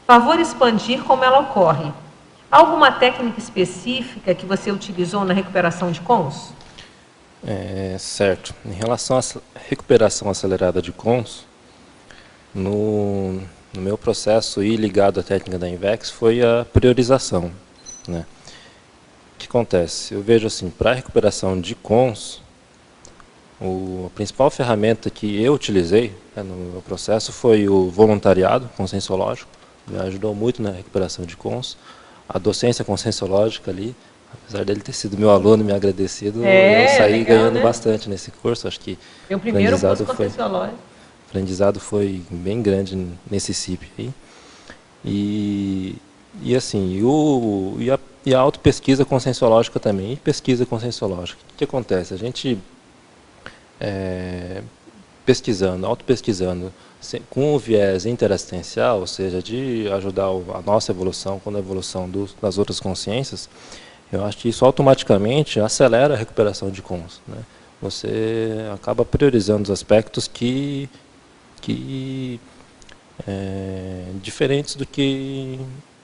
favor expandir como ela ocorre. Alguma técnica específica que você utilizou na recuperação de cons? Certo. Em relação à recuperação acelerada de cons, no meu processo e ligado à técnica da Invex foi a priorização, né? O que acontece? Eu vejo assim, para a recuperação de cons, a principal ferramenta que eu utilizei, né, no meu processo foi o voluntariado conscienciológico, me ajudou muito na recuperação de cons. A docência conscienciológica ali, apesar dele ter sido meu aluno e me agradecido, eu saí legal, ganhando, né, bastante nesse curso. Acho que o primeiro curso conscienciológico. O aprendizado foi bem grande nesse CIP aí. E assim, a autopesquisa conscienciológica também, e pesquisa conscienciológica. O que acontece? A gente pesquisando, autopesquisando, com o viés interassistencial, ou seja, de ajudar a nossa evolução com a evolução das outras consciências, eu acho que isso automaticamente acelera a recuperação de cons, né? Você acaba priorizando os aspectos diferentes do que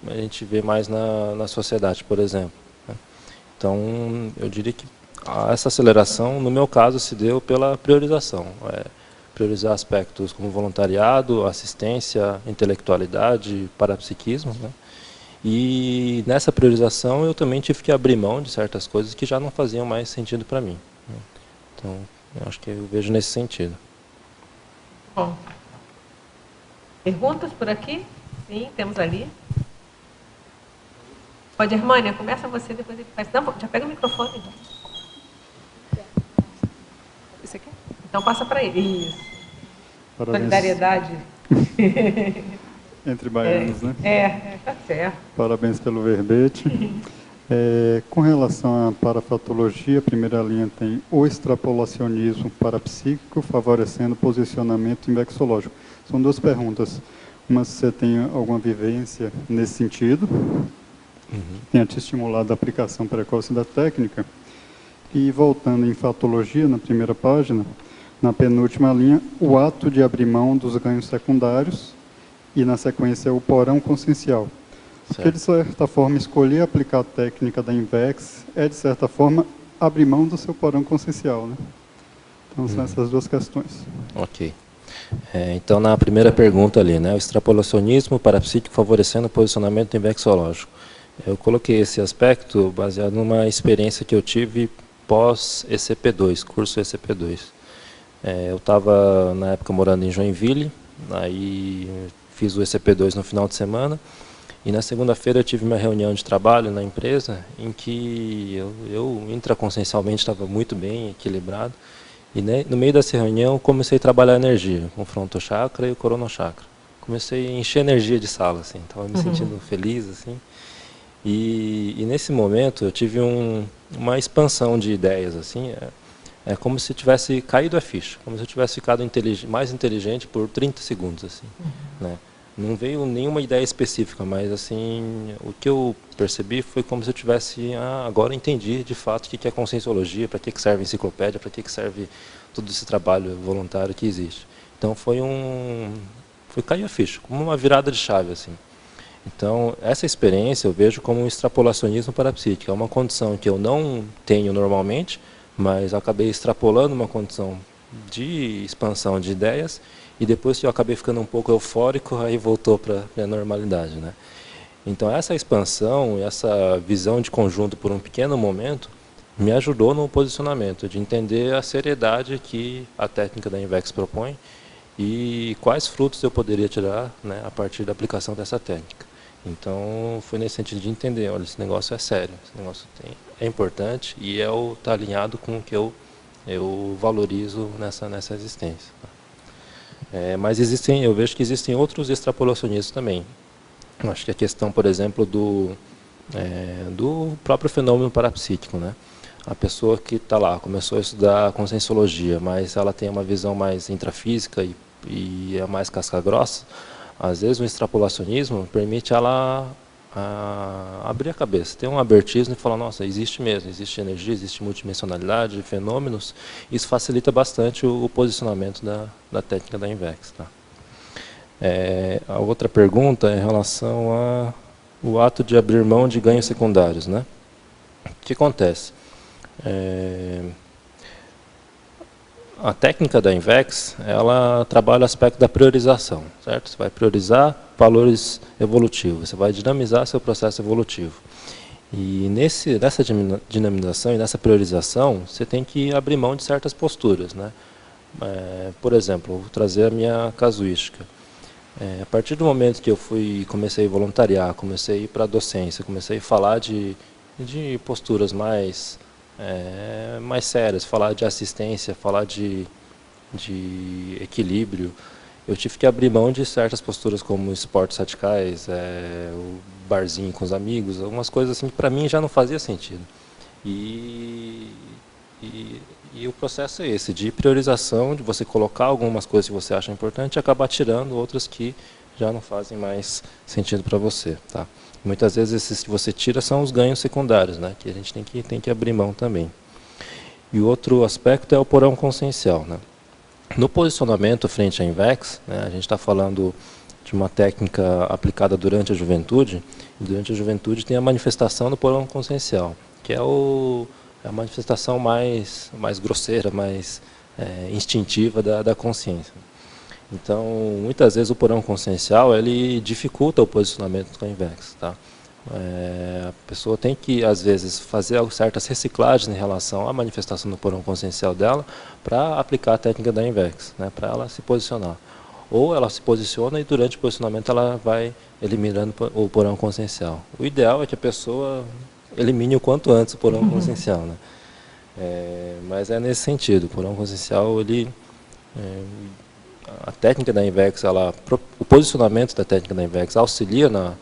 a gente vê mais na sociedade, por exemplo, né? Então, eu diria que essa aceleração, no meu caso, se deu pela priorização. Priorizar aspectos como voluntariado, assistência, intelectualidade, parapsiquismo, né? E nessa priorização eu também tive que abrir mão de certas coisas que já não faziam mais sentido para mim, né? Então, eu acho que eu vejo nesse sentido. Bom. Perguntas por aqui? Sim, temos ali. Pode, Hermânia, começa você, depois ele faz. Não, já pega o microfone. Então. Você quer? Então passa para ele. Isso. Parabéns. Solidariedade. Entre baianos, né? Tá certo. Parabéns pelo verbete. Com relação à parafatologia, a primeira linha tem o extrapolacionismo parapsíquico, favorecendo o posicionamento invexológico. São duas perguntas. Uma, se você tem alguma vivência nesse sentido, tenha te estimulado a aplicação precoce da técnica. E voltando em fatologia, na primeira página, na penúltima linha, o ato de abrir mão dos ganhos secundários e, na sequência, o porão consciencial. Porque, de certa forma, escolher aplicar a técnica da Invex é, de certa forma, abrir mão do seu porão consciencial, né? Então, são essas duas questões. Ok. Então, na primeira pergunta ali, né, o extrapolacionismo parapsíquico favorecendo o posicionamento invexológico. Eu coloquei esse aspecto baseado numa experiência que eu tive pós-ECP2, curso ECP2. Eu estava, na época, morando em Joinville, aí fiz o ECP2 no final de semana, E na segunda-feira eu tive uma reunião de trabalho na empresa em que eu intraconsciencialmente estava muito bem equilibrado. E no meio dessa reunião comecei a trabalhar a energia, com o frontochakra e o coronochakra. Comecei a encher energia de sala, assim, estava me sentindo feliz, assim. E nesse momento eu tive uma expansão de ideias, assim, é como se tivesse caído a ficha, como se eu tivesse ficado mais inteligente por 30 segundos, assim, né? Não veio nenhuma ideia específica, mas assim, o que eu percebi foi como se eu tivesse, agora eu entendi de fato o que é conscienciologia, para que serve a enciclopédia, para que serve todo esse trabalho voluntário que existe. Então foi cair a ficha, como uma virada de chave, assim. Então, essa experiência eu vejo como um extrapolacionismo parapsíquico. É uma condição que eu não tenho normalmente, mas eu acabei extrapolando uma condição de expansão de ideias, e depois que eu acabei ficando um pouco eufórico, aí voltou para a normalidade, né? Então, essa expansão, essa visão de conjunto por um pequeno momento, me ajudou no posicionamento, de entender a seriedade que a técnica da INVEX propõe e quais frutos eu poderia tirar, né, a partir da aplicação dessa técnica. Então, foi nesse sentido de entender, olha, esse negócio é sério, esse negócio é importante e está alinhado com o que eu valorizo nessa existência. Mas eu vejo que existem outros extrapolacionistas também. Eu acho que a questão, por exemplo, do próprio fenômeno parapsíquico, né? A pessoa que está lá, começou a estudar conscienciologia, mas ela tem uma visão mais intrafísica e é mais casca-grossa, às vezes o extrapolacionismo permite ela abrir a cabeça, ter um abertismo e falar, nossa, existe mesmo, existe energia, existe multidimensionalidade, fenômenos. Isso facilita bastante o posicionamento da técnica da INVEX. Tá? A outra pergunta é em relação ao ato de abrir mão de ganhos secundários. Né? O que acontece? A técnica da INVEX, ela trabalha o aspecto da priorização, certo? Você vai priorizar valores evolutivos, você vai dinamizar seu processo evolutivo. E nessa dinamização e nessa priorização, você tem que abrir mão de certas posturas, né? Por exemplo, vou trazer a minha casuística. A partir do momento que eu comecei a voluntariar, comecei a ir para a docência, comecei a falar de posturas mais sérias, falar de assistência, falar de equilíbrio, eu tive que abrir mão de certas posturas como esportes radicais, o barzinho com os amigos, algumas coisas assim que para mim já não fazia sentido. E o processo é esse, de priorização, de você colocar algumas coisas que você acha importante e acabar tirando outras que já não fazem mais sentido para você. Tá? Muitas vezes esses que você tira são os ganhos secundários, né, que a gente tem que abrir mão também. E o outro aspecto é o porão consciencial. Né? No posicionamento frente à INVEX, né, a gente está falando de uma técnica aplicada durante a juventude, e durante a juventude tem a manifestação do porão consciencial, que é a manifestação mais grosseira, mais instintiva da consciência. Então, muitas vezes o porão consciencial ele dificulta o posicionamento com a INVEX. Tá? A pessoa tem que, às vezes, fazer certas reciclagens em relação à manifestação do porão consciencial dela para aplicar a técnica da INVEX, né, para ela se posicionar. Ou ela se posiciona e durante o posicionamento ela vai eliminando o porão consciencial. O ideal é que a pessoa elimine o quanto antes o porão consciencial. Né? Mas é nesse sentido, o porão consciencial, a técnica da INVEX, o posicionamento da técnica da INVEX auxilia na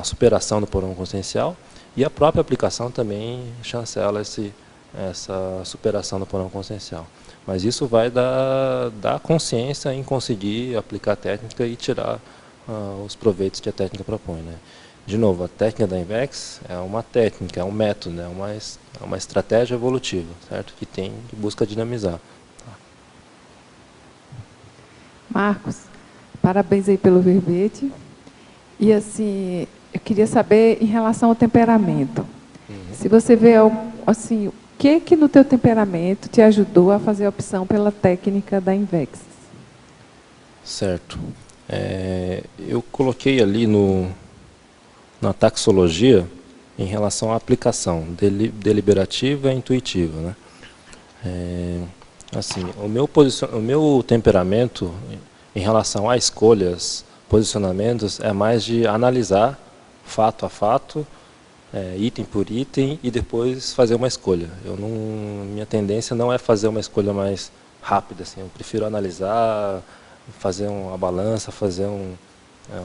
superação do porão consciencial, e a própria aplicação também chancela essa superação do porão consciencial. Mas isso vai da consciência em conseguir aplicar a técnica e tirar os proveitos que a técnica propõe. Né? De novo, a técnica da INVEX é uma técnica, é um método, é uma estratégia evolutiva, certo? Que busca dinamizar. Marcos, parabéns aí pelo verbete. E assim, eu queria saber em relação ao temperamento. Se você vê assim, o que no teu temperamento te ajudou a fazer a opção pela técnica da INVEX? Certo. Eu coloquei ali na taxologia em relação à aplicação deliberativa e intuitiva. Né? Assim, o meu temperamento em relação a escolhas posicionamentos é mais de analisar fato a fato, item por item, e depois fazer uma escolha. Minha tendência não é fazer uma escolha mais rápida, assim. Eu prefiro analisar, fazer uma balança, fazer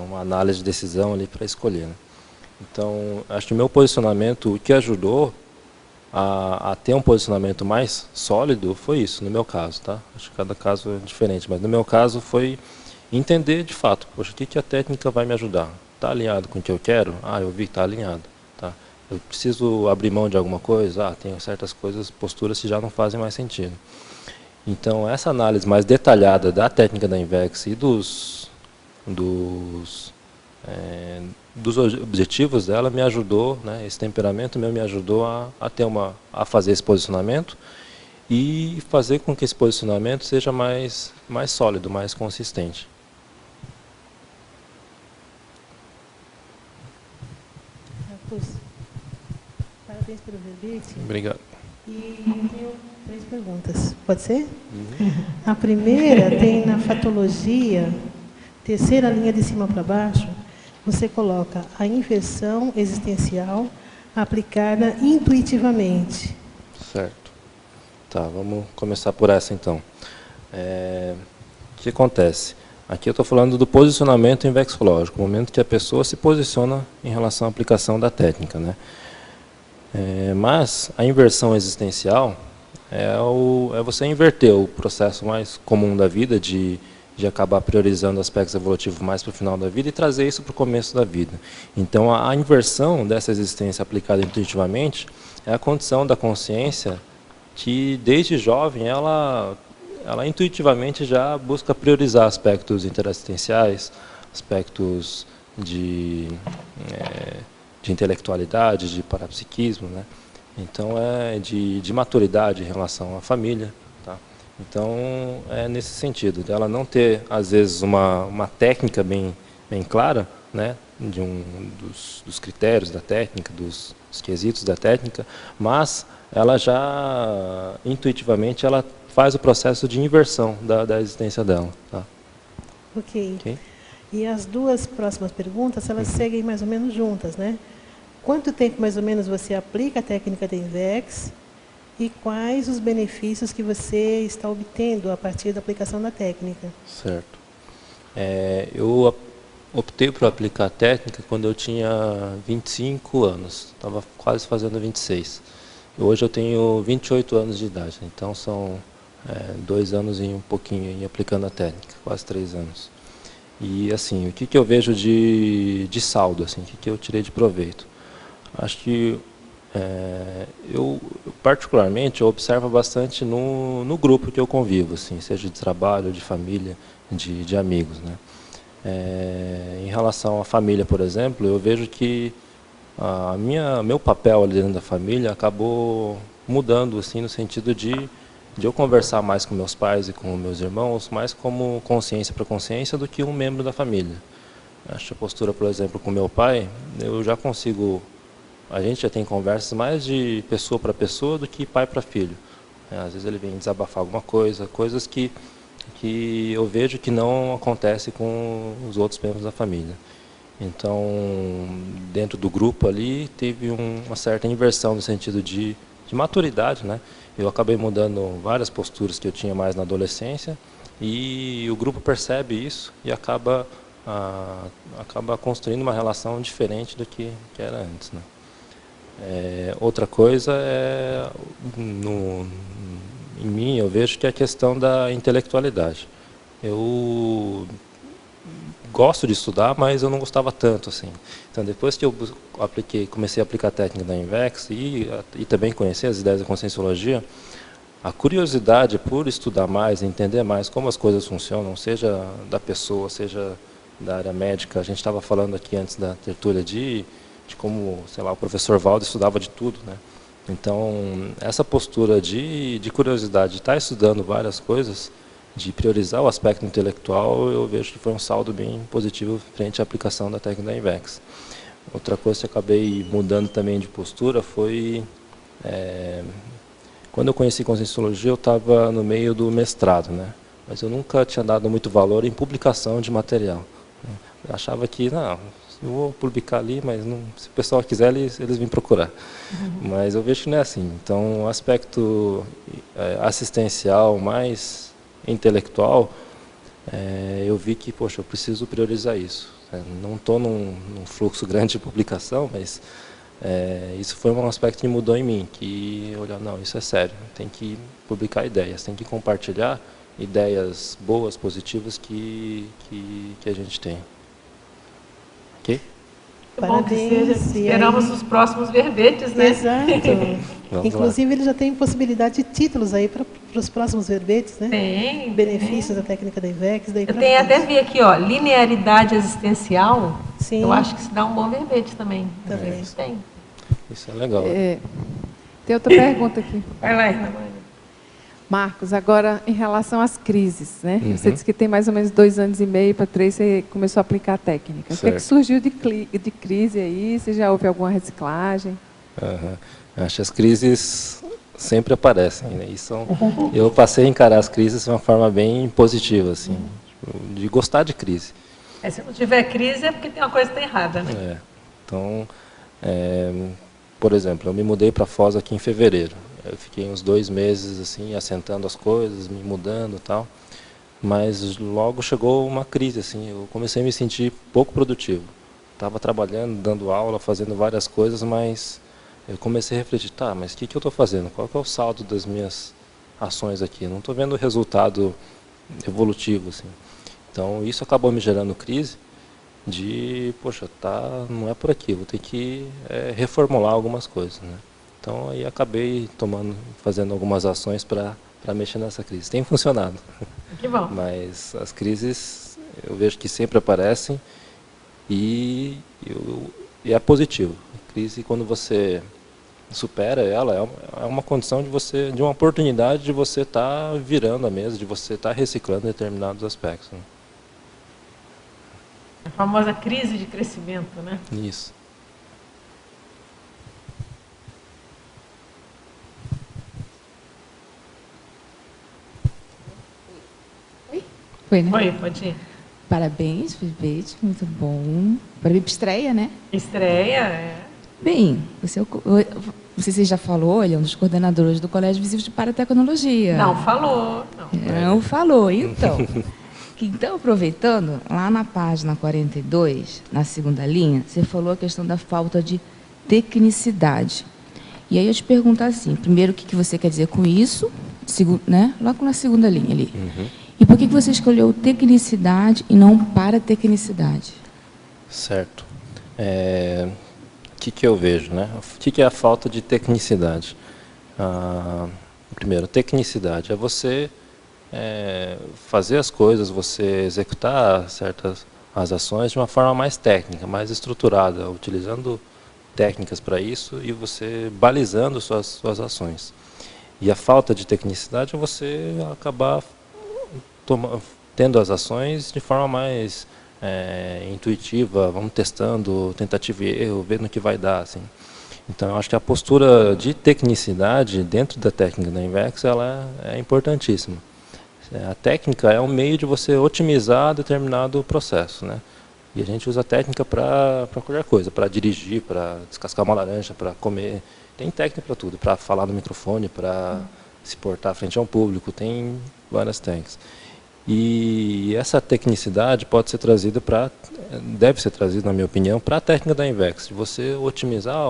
uma análise de decisão ali para escolher, né? Então, acho que o meu posicionamento, o que ajudou a ter um posicionamento mais sólido foi isso, no meu caso, tá? Acho que cada caso é diferente, mas no meu caso foi entender de fato, poxa, o que a técnica vai me ajudar? Está alinhado com o que eu quero? Ah, eu vi que está alinhado, tá? Eu preciso abrir mão de alguma coisa? Ah, tem certas coisas, posturas que já não fazem mais sentido. Então, essa análise mais detalhada da técnica da Invex e dos objetivos dela me ajudou, né, esse temperamento meu me ajudou a fazer esse posicionamento e fazer com que esse posicionamento seja mais sólido, mais consistente. Marcos, parabéns pelo verbete. Obrigado. E eu tenho 3 perguntas. Pode ser? A primeira tem na fatologia, terceira linha de cima para baixo, você coloca a inversão existencial aplicada intuitivamente. Certo. Tá, vamos começar por essa então. O que acontece? Aqui eu estou falando do posicionamento invexológico, o momento que a pessoa se posiciona em relação à aplicação da técnica, né? Mas a inversão existencial é você inverter o processo mais comum da vida de acabar priorizando aspectos evolutivos mais para o final da vida e trazer isso para o começo da vida. Então, a inversão dessa existência aplicada intuitivamente é a condição da consciência que, desde jovem, ela intuitivamente já busca priorizar aspectos interassistenciais, aspectos de intelectualidade, de parapsiquismo, né? Então, de maturidade em relação à família. Então, é nesse sentido, dela não ter, às vezes, uma técnica bem clara, né, dos critérios da técnica, dos quesitos da técnica, mas ela já, intuitivamente, ela faz o processo de inversão da existência dela. Tá? Ok. E as 2 próximas perguntas, elas seguem mais ou menos juntas, né? Quanto tempo, mais ou menos, você aplica a técnica da Invex? E quais os benefícios que você está obtendo a partir da aplicação da técnica? Certo. Eu optei por aplicar a técnica quando eu tinha 25 anos. Estava quase fazendo 26. Hoje eu tenho 28 anos de idade. Então são 2 anos e um pouquinho aplicando a técnica. Quase 3 anos. E assim, o que eu vejo de saldo? Assim, o que eu tirei de proveito? Acho que eu particularmente eu observo bastante no grupo que eu convivo, assim, seja de trabalho, de família, de amigos, né? Em relação à família, por exemplo, eu vejo que meu papel ali dentro da família acabou mudando, assim, no sentido de eu conversar mais com meus pais e com meus irmãos, mais como consciência para consciência do que um membro da família. Acho que a postura, por exemplo, com meu pai, eu já consigo. A gente já tem conversas mais de pessoa para pessoa do que pai para filho. Às vezes ele vem desabafar alguma coisa, coisas que eu vejo que não acontece com os outros membros da família. Então, dentro do grupo ali, teve uma certa inversão no sentido de maturidade, né? Eu acabei mudando várias posturas que eu tinha mais na adolescência e o grupo percebe isso e acaba construindo uma relação diferente do que era antes, né? Outra coisa em mim eu vejo que é a questão da intelectualidade. Eu gosto de estudar, mas eu não gostava tanto assim. Então depois que eu comecei a aplicar a técnica da Invex e também conhecer as ideias da Conscienciologia, a curiosidade por estudar mais, entender mais como as coisas funcionam, seja da pessoa, seja da área médica. A gente estava falando aqui antes da tertúlia de como, sei lá, o professor Valdo estudava de tudo, né? Então, essa postura de curiosidade, de estar estudando várias coisas, de priorizar o aspecto intelectual, eu vejo que foi um saldo bem positivo frente à aplicação da técnica da Invex. Outra coisa que eu acabei mudando também de postura foi... quando eu conheci Conscienciologia, eu estava no meio do mestrado, né? Mas eu nunca tinha dado muito valor em publicação de material. achava que, não, eu vou publicar ali, mas não, se o pessoal quiser, eles vêm procurar. Mas eu vejo que não é assim. Então, o aspecto assistencial mais intelectual, eu vi que, poxa, eu preciso priorizar isso. Não estou num fluxo grande de publicação, mas isso foi um aspecto que mudou em mim, que eu olhar, não, isso é sério, tem que publicar ideias, tem que compartilhar ideias boas, positivas que a gente tem. Ok? Parabéns. Esperamos os próximos verbetes, né? Exato. Inclusive, lá. ele já tem possibilidade de títulos aí para os próximos verbetes, né? Tem. Benefícios da técnica da INVEX. Daí Eu tenho até vi aqui, ó, linearidade existencial. Sim. Eu acho que se dá um bom verbete também. Também. Tem. Isso é legal. Tem outra pergunta aqui. Vai lá, Irmã. Marcos, agora em relação às crises, né? Você disse que tem mais ou menos 2 anos e meio para 3 você começou a aplicar a técnica. O que é que surgiu de crise aí? Você já houve alguma reciclagem? Acho que as crises sempre aparecem, né? Eu passei a encarar as crises de uma forma bem positiva, assim, de gostar de crise. Se não tiver crise é porque tem uma coisa que está errada, né? Então, por exemplo, eu me mudei para Foz aqui em fevereiro. Eu fiquei uns 2 meses assim, assentando as coisas, me mudando e tal. Mas logo chegou uma crise, assim, eu comecei a me sentir pouco produtivo. Estava trabalhando, dando aula, fazendo várias coisas, mas eu comecei a refletir, tá, mas o que eu estou fazendo? Qual que é o saldo das minhas ações aqui? Não estou vendo resultado evolutivo, assim. Então, isso acabou me gerando crise de, poxa, não é por aqui, vou ter que reformular algumas coisas, né? Então, aí acabei fazendo algumas ações para mexer nessa crise. Tem funcionado. Que bom. Mas as crises, eu vejo que sempre aparecem e é positivo. A crise, quando você supera ela, é uma condição de uma oportunidade de você estar virando a mesa, de você estar reciclando determinados aspectos, né? A famosa crise de crescimento, né? Isso. Foi, né? Oi, pode ir. Parabéns, verbete, muito bom. Parabéns para estreia, né? Estreia, Bem, você já falou, ele é um dos coordenadores do Colégio Visível de Paratecnologia. Não falou. Não falou, então. Então, aproveitando, lá na página 42, na segunda linha, você falou a questão da falta de tecnicidade. E aí eu te pergunto assim, primeiro, o que você quer dizer com isso, né? Logo na segunda linha ali. E por que você escolheu tecnicidade e não paratecnicidade? Certo. O que eu vejo, né? O que é a falta de tecnicidade? Primeiro, tecnicidade é você fazer as coisas, você executar as ações de uma forma mais técnica, mais estruturada, utilizando técnicas para isso e você balizando suas ações. E a falta de tecnicidade é você acabar tendo as ações de forma mais intuitiva, vamos testando, tentativa e erro, vendo o que vai dar, assim. Então, eu acho que a postura de tecnicidade dentro da técnica da INVEX, ela é importantíssima. A técnica é um meio de você otimizar determinado processo, né? E a gente usa a técnica para qualquer coisa, para dirigir, para descascar uma laranja, para comer. Tem técnica para tudo, para falar no microfone, para se portar frente a um público, tem várias técnicas. E essa tecnicidade pode ser trazida deve ser trazida, na minha opinião, para a técnica da INVEX, de você otimizar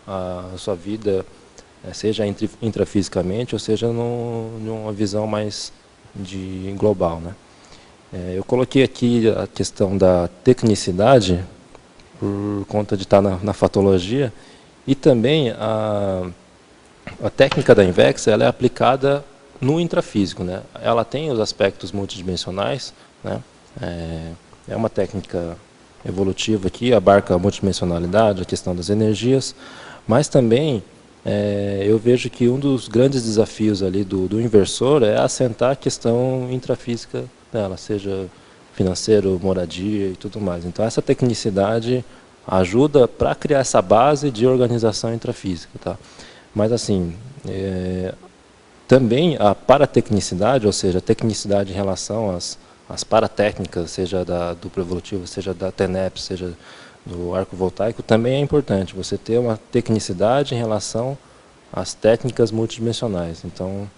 a sua vida, seja intrafisicamente, ou seja, numa visão mais global, né? Eu coloquei aqui a questão da tecnicidade, por conta de estar na fatologia, e também a técnica da INVEX, ela é aplicada no intrafísico, né? Ela tem os aspectos multidimensionais, né? É uma técnica evolutiva que abarca a multidimensionalidade, a questão das energias, mas também eu vejo que um dos grandes desafios ali do inversor é assentar a questão intrafísica dela, seja financeiro, moradia e tudo mais. Então essa tecnicidade ajuda para criar essa base de organização intrafísica, tá? Mas assim, também a paratecnicidade, ou seja, a tecnicidade em relação às as paratécnicas, seja da dupla evolutiva, seja da TENEP, seja do arco voltaico, também é importante você ter uma tecnicidade em relação às técnicas multidimensionais. Então,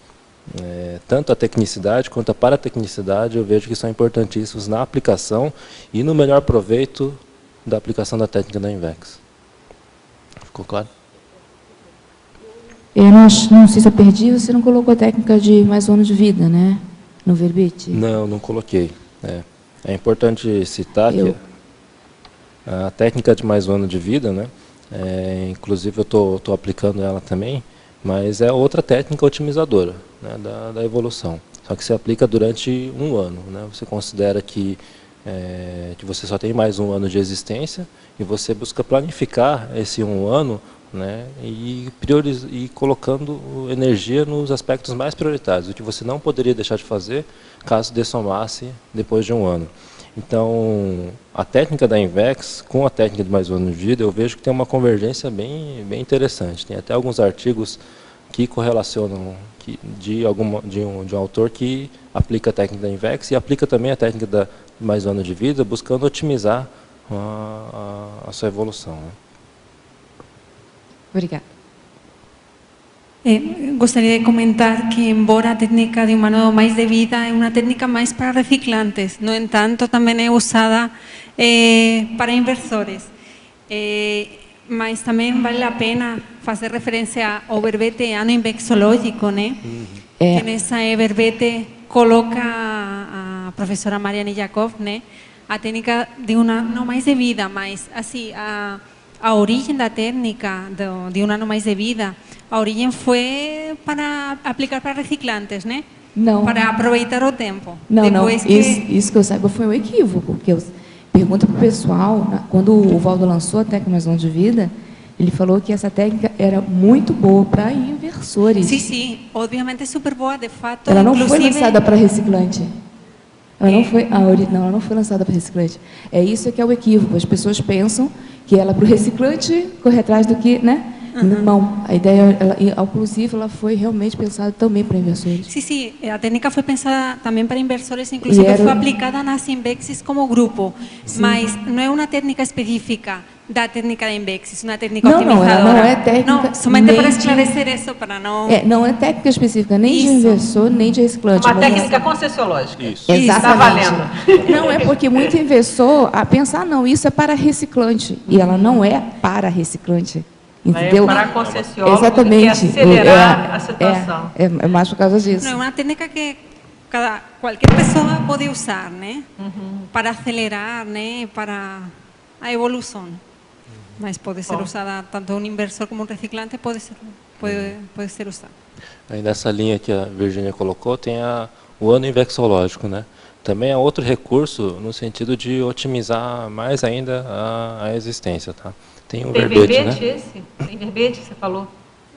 tanto a tecnicidade quanto a paratecnicidade eu vejo que são importantíssimos na aplicação e no melhor proveito da aplicação da técnica da INVEX. Ficou claro? Eu não sei se eu perdi, você não colocou a técnica de mais um ano de vida, né? No verbete? Não, não coloquei. É importante citar que a técnica de mais um ano de vida, né? Inclusive eu estou aplicando ela também, mas é outra técnica otimizadora, né, da evolução. Só que se aplica durante um ano, né? Você considera que você só tem mais um ano de existência e você busca planificar esse um ano, né, e colocando energia nos aspectos mais prioritários, o que você não poderia deixar de fazer caso dessomasse depois de um ano. Então, a técnica da INVEX com a técnica de mais um ano de vida, eu vejo que tem uma convergência bem interessante. Tem até alguns artigos que correlacionam de um autor que aplica a técnica da INVEX e aplica também a técnica da mais um ano de vida, buscando otimizar a sua evolução, né? Obrigada. Gostaria de comentar que, embora a técnica de um ano mais de vida é uma técnica mais para reciclantes, no entanto, também é usada para inversores. Mas também vale a pena fazer referência ao verbete ano invexológico, né? Que nessa verbete coloca a professora Mariane Jacob, né? A técnica de um ano mais de vida, mas assim, a origem da técnica de um ano mais de vida, a origem foi para aplicar para reciclantes, né? Não. Para aproveitar o tempo. Não, depois não. Isso que eu saiba foi um equívoco, porque pergunta para o pessoal, quando o Valdo lançou a técnica mais um ano de vida, ele falou que essa técnica era muito boa para inversores. Sim, obviamente é super boa, de fato. Ela não foi lançada para reciclante. Ela não foi lançada para reciclante. É isso que é o equívoco. As pessoas pensam que ela para o reciclante corre atrás do que, né? Não, a ideia, inclusive, ela foi realmente pensada também para inversores. Sim, a técnica foi pensada também para inversores, inclusive foi aplicada nas INVEXes como grupo, mas não é uma técnica específica da técnica da INVEXes, uma técnica otimizadora. Não é técnica. Não, somente para esclarecer isso, para não... não é técnica específica nem de inversor, nem de reciclante. Uma técnica concessiológica. Isso. Exatamente. Está valendo. Não é porque muito inversor pensa, não, isso é para reciclante, e ela não é para reciclante. Entendeu? É para concessionário, exatamente. acelerar a situação. É mais por causa disso. Não, é uma técnica que qualquer pessoa pode usar, né? Para acelerar, né? Para a evolução. Mas pode ser usada tanto um inversor como um reciclante, pode ser usado. Aí nessa linha que a Virgínia colocou, tem o ano invexológico, né? Também é outro recurso no sentido de otimizar mais ainda a existência, tá? Tem verbete, né? Esse? Tem verbete, você falou?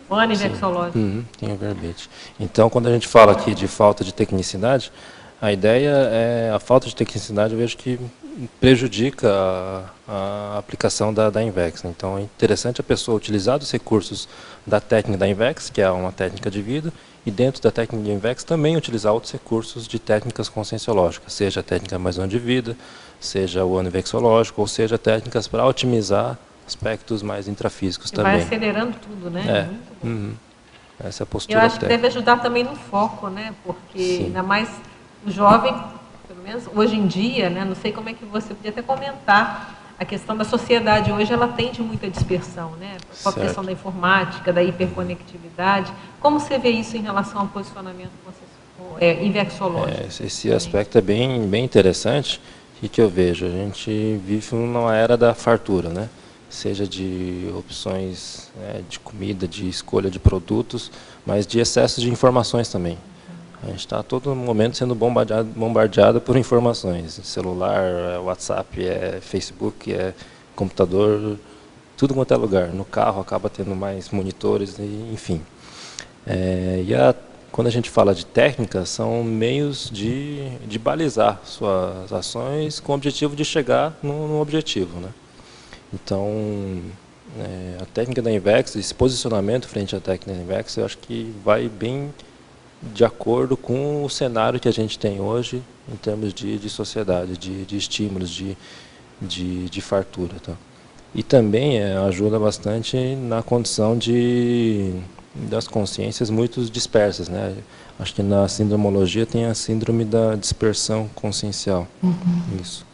O ano invexológico. Tem o verbete. Então, quando a gente fala aqui de falta de tecnicidade, a ideia é a falta de tecnicidade, eu vejo que prejudica a aplicação da INVEX. Então, é interessante a pessoa utilizar os recursos da técnica da INVEX, que é uma técnica de vida, e dentro da técnica de INVEX também utilizar outros recursos de técnicas conscienciológicas, seja a técnica mais um ano de vida, seja o ano invexológico, ou seja técnicas para otimizar aspectos mais intrafísicos também. Vai acelerando tudo, né? Essa é a postura. Eu acho que deve ajudar também no foco, né? Porque ainda mais o jovem, pelo menos hoje em dia, né? Não sei como é que você podia até comentar, a questão da sociedade hoje, ela tende muita dispersão, né? Com a questão da informática, da hiperconectividade. Como você vê isso em relação ao posicionamento invexológico? Esse aspecto é bem interessante e que eu vejo. A gente vive numa era da fartura, né? Seja de opções de comida, de escolha de produtos, mas de excesso de informações também. A gente está a todo momento sendo bombardeado por informações. Celular, WhatsApp, Facebook, computador, tudo quanto é lugar. No carro acaba tendo mais monitores, enfim. Quando a gente fala de técnica, são meios de balizar suas ações com o objetivo de chegar no objetivo, né? Então, a técnica da INVEX, esse posicionamento frente à técnica da INVEX, eu acho que vai bem de acordo com o cenário que a gente tem hoje em termos de sociedade, de estímulos, de fartura. Tá? E também ajuda bastante na condição das consciências muito dispersas, né? Acho que na sindromologia tem a síndrome da dispersão consciencial. Isso.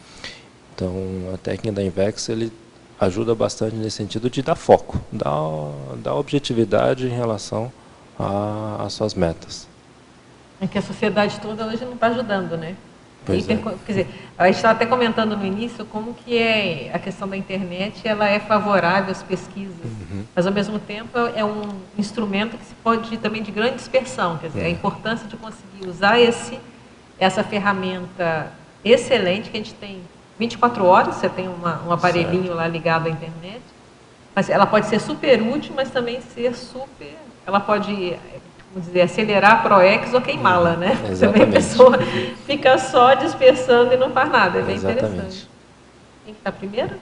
Então, a técnica da INVEX, ele ajuda bastante nesse sentido de dar foco, dar objetividade em relação às suas metas. É que a sociedade toda hoje não está ajudando, né? Pois quer dizer, a gente estava até comentando no início como que a questão da internet, ela é favorável às pesquisas, mas ao mesmo tempo é um instrumento que se pode também de grande dispersão, quer dizer, a importância de conseguir usar essa ferramenta excelente que a gente tem 24 horas, você tem um aparelhinho lá ligado à internet, mas ela pode ser super útil, mas também ela pode, vamos dizer, acelerar a ProEx ou queimá-la, né? Também a pessoa fica só dispersando e não faz nada, é bem interessante. Quem que está primeiro?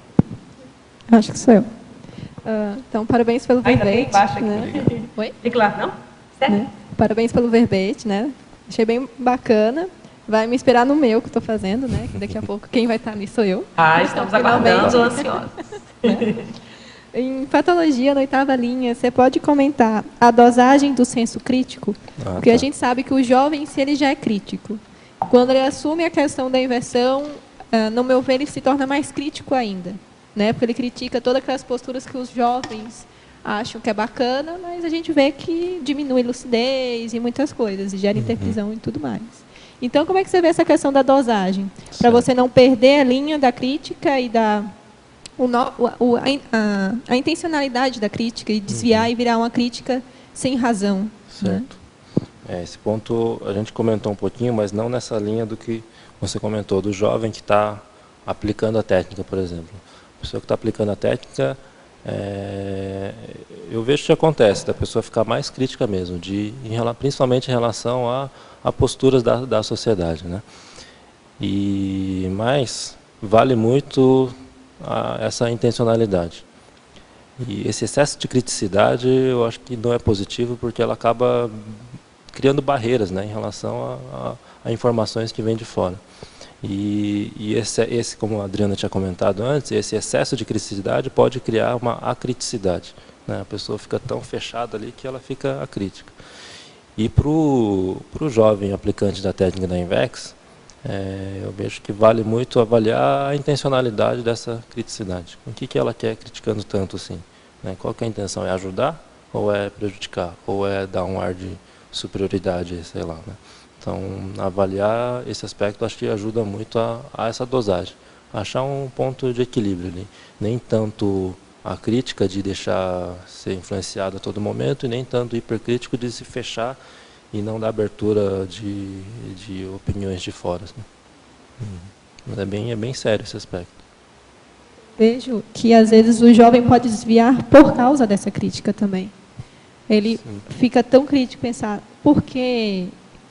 Acho que sou eu. Então, parabéns pelo verbete. Embaixo aqui. Né? Oi? Fique lá, não? Certo? Né? Parabéns pelo verbete, né? Achei bem bacana. Vai me inspirar no meu que estou fazendo, né? Que daqui a pouco quem vai estar ali sou eu. Estamos aguardando, ansiosos. Né? Em patologia, na 8ª linha, você pode comentar a dosagem do senso crítico? Porque a gente sabe que o jovem, se ele já é crítico, quando ele assume a questão da inversão, no meu ver, ele se torna mais crítico ainda, né? Porque ele critica todas aquelas posturas que os jovens acham que é bacana, mas a gente vê que diminui lucidez e muitas coisas, e gera interprisão e tudo mais. Então, como é que você vê essa questão da dosagem? Para você não perder a linha da crítica e a intencionalidade da crítica e desviar e virar uma crítica sem razão. Certo. Né? Esse ponto a gente comentou um pouquinho, mas não nessa linha do que você comentou, do jovem que está aplicando a técnica, por exemplo. A pessoa que está aplicando a técnica, eu vejo que acontece, da pessoa ficar mais crítica mesmo, principalmente em relação a posturas da sociedade. Né? Mas vale muito essa intencionalidade. E esse excesso de criticidade eu acho que não é positivo, porque ela acaba criando barreiras, né, em relação a informações que vêm de fora. E esse, como a Adriana tinha comentado antes, esse excesso de criticidade pode criar uma acriticidade. Né? A pessoa fica tão fechada ali que ela fica acrítica. E para o jovem aplicante da técnica da INVEX, eu vejo que vale muito avaliar a intencionalidade dessa criticidade. O que ela quer criticando tanto assim? Né? Qual que é a intenção? É ajudar ou é prejudicar? Ou é dar um ar de superioridade, sei lá. Né? Então, avaliar esse aspecto acho que ajuda muito a essa dosagem. Achar um ponto de equilíbrio ali. Nem tanto a crítica de deixar ser influenciado a todo momento e nem tanto o hipercrítico de se fechar e não dar abertura de opiniões de fora. Né? Mas é bem sério esse aspecto. Vejo que, às vezes, o jovem pode desviar por causa dessa crítica também. Ele fica tão crítico, pensar, por quê?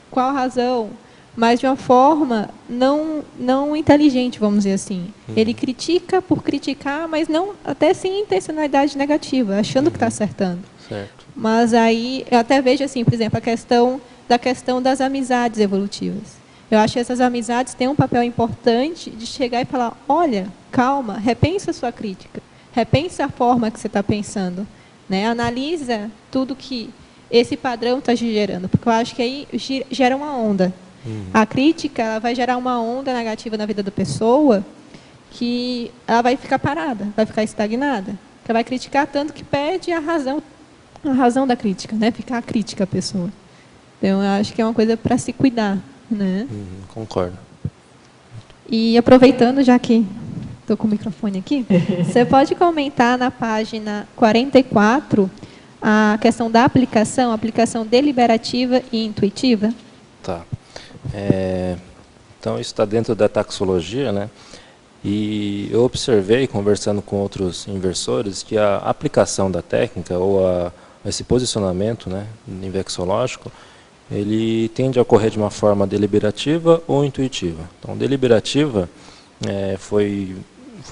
Qual razão? Mas de uma forma não inteligente, vamos dizer assim. Ele critica por criticar, mas não até sem intencionalidade negativa, achando que está acertando. Certo. Mas aí, eu até vejo assim, por exemplo, a questão das amizades evolutivas. Eu acho que essas amizades têm um papel importante de chegar e falar, olha, calma, repensa a sua crítica, repensa a forma que você está pensando, né? Analisa tudo que esse padrão está gerando, porque eu acho que aí gera uma onda. A crítica ela vai gerar uma onda negativa na vida da pessoa que ela vai ficar parada, vai ficar estagnada. Ela vai criticar tanto que perde a razão da crítica, né? Ficar a crítica a pessoa. Então, eu acho que é uma coisa para se cuidar, né? Concordo. E aproveitando, já que estou com o microfone aqui, você pode comentar na página 44 a questão da aplicação deliberativa e intuitiva? Tá. Então, isso está dentro da taxologia, né? E eu observei, conversando com outros inversores, que a aplicação da técnica, ou esse posicionamento, né, inversológico, ele tende a ocorrer de uma forma deliberativa ou intuitiva. Então, deliberativa foi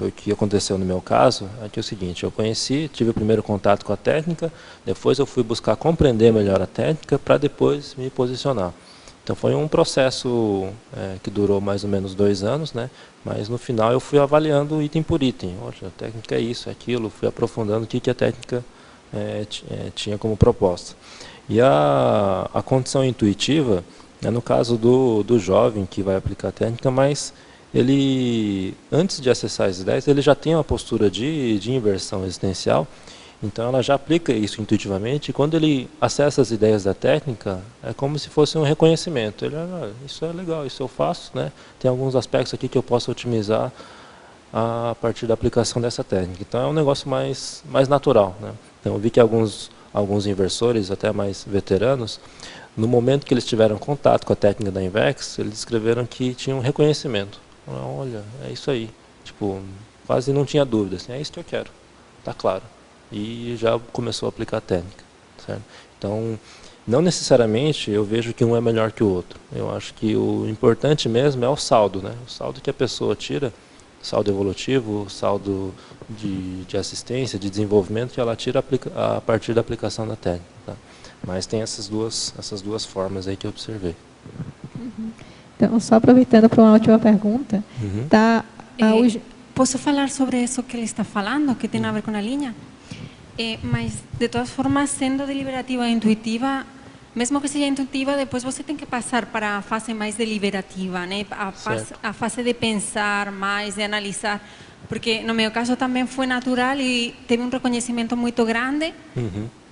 o que aconteceu no meu caso, é o seguinte, eu tive o primeiro contato com a técnica, depois eu fui buscar compreender melhor a técnica, para depois me posicionar. Então foi um processo que durou mais ou menos 2 anos, né? Mas no final eu fui avaliando item por item. Olha, a técnica é isso, é aquilo, fui aprofundando o que a técnica tinha como proposta. E a condição intuitiva, no caso do jovem que vai aplicar a técnica, mas ele, antes de acessar as ideias, ele já tem uma postura de inversão existencial. Então ela já aplica isso intuitivamente, e quando ele acessa as ideias da técnica, é como se fosse um reconhecimento. Ele, isso é legal, isso eu faço, né? Tem alguns aspectos aqui que eu posso otimizar a partir da aplicação dessa técnica. Então é um negócio mais natural, né? Então eu vi que alguns inversores, até mais veteranos, no momento que eles tiveram contato com a técnica da Invex, eles descreveram que tinha um reconhecimento. Olha, é isso aí. Tipo, quase não tinha dúvida, assim, é isso que eu quero, tá claro. E já começou a aplicar a técnica, certo? Então, não necessariamente eu vejo que um é melhor que o outro. Eu acho que o importante mesmo é o saldo, né? O saldo que a pessoa tira, saldo evolutivo, saldo de assistência, de desenvolvimento, que ela tira a partir da aplicação da técnica, tá? Mas tem essas duas formas aí que eu observei. Então, só aproveitando para uma última pergunta, posso falar sobre isso que ele está falando, que tem a ver com a linha? Mas, de todas formas, sendo deliberativa e intuitiva, mesmo que seja intuitiva, depois você tem que passar para a fase mais deliberativa, né? A fase de pensar mais, de analisar, porque no meu caso também foi natural e teve um reconhecimento muito grande,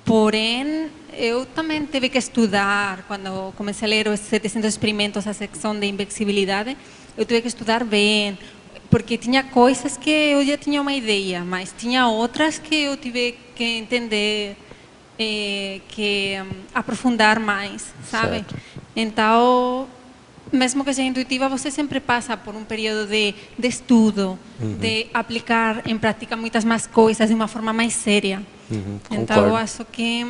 porém, eu também tive que estudar, quando comecei a ler os 700 experimentos, a secção de invexibilidade, eu tive que estudar bem, porque tinha coisas que eu já tinha uma ideia, mas tinha outras que eu tive que entender, que aprofundar mais, sabe? Certo. Então, mesmo que seja intuitiva, você sempre passa por um período de estudo, de aplicar em prática muitas mais coisas de uma forma mais séria. Então, eu acho que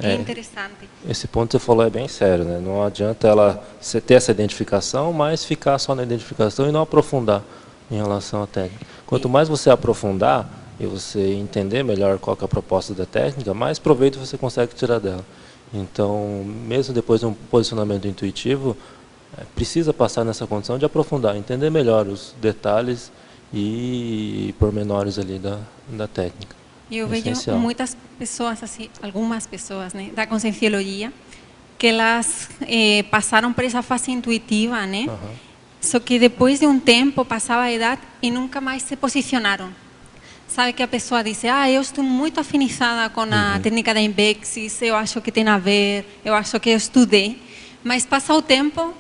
é interessante. Esse ponto que você falou é bem sério, né? Não adianta você ter essa identificação, mas ficar só na identificação e não aprofundar em relação à técnica. Quanto mais você aprofundar e você entender melhor qual que é a proposta da técnica, mais proveito você consegue tirar dela. Então, mesmo depois de um posicionamento intuitivo, precisa passar nessa condição de aprofundar, entender melhor os detalhes e pormenores ali da técnica. E eu vejo muitas pessoas, assim, algumas pessoas, né, da conscienciologia, que elas passaram por essa fase intuitiva, né? Só que depois de um tempo, passava a idade e nunca mais se posicionaram. Sabe que a pessoa diz, eu estou muito afinizada com a técnica da Invexis, eu acho que tem a ver, eu acho que eu estudei, mas passa o tempo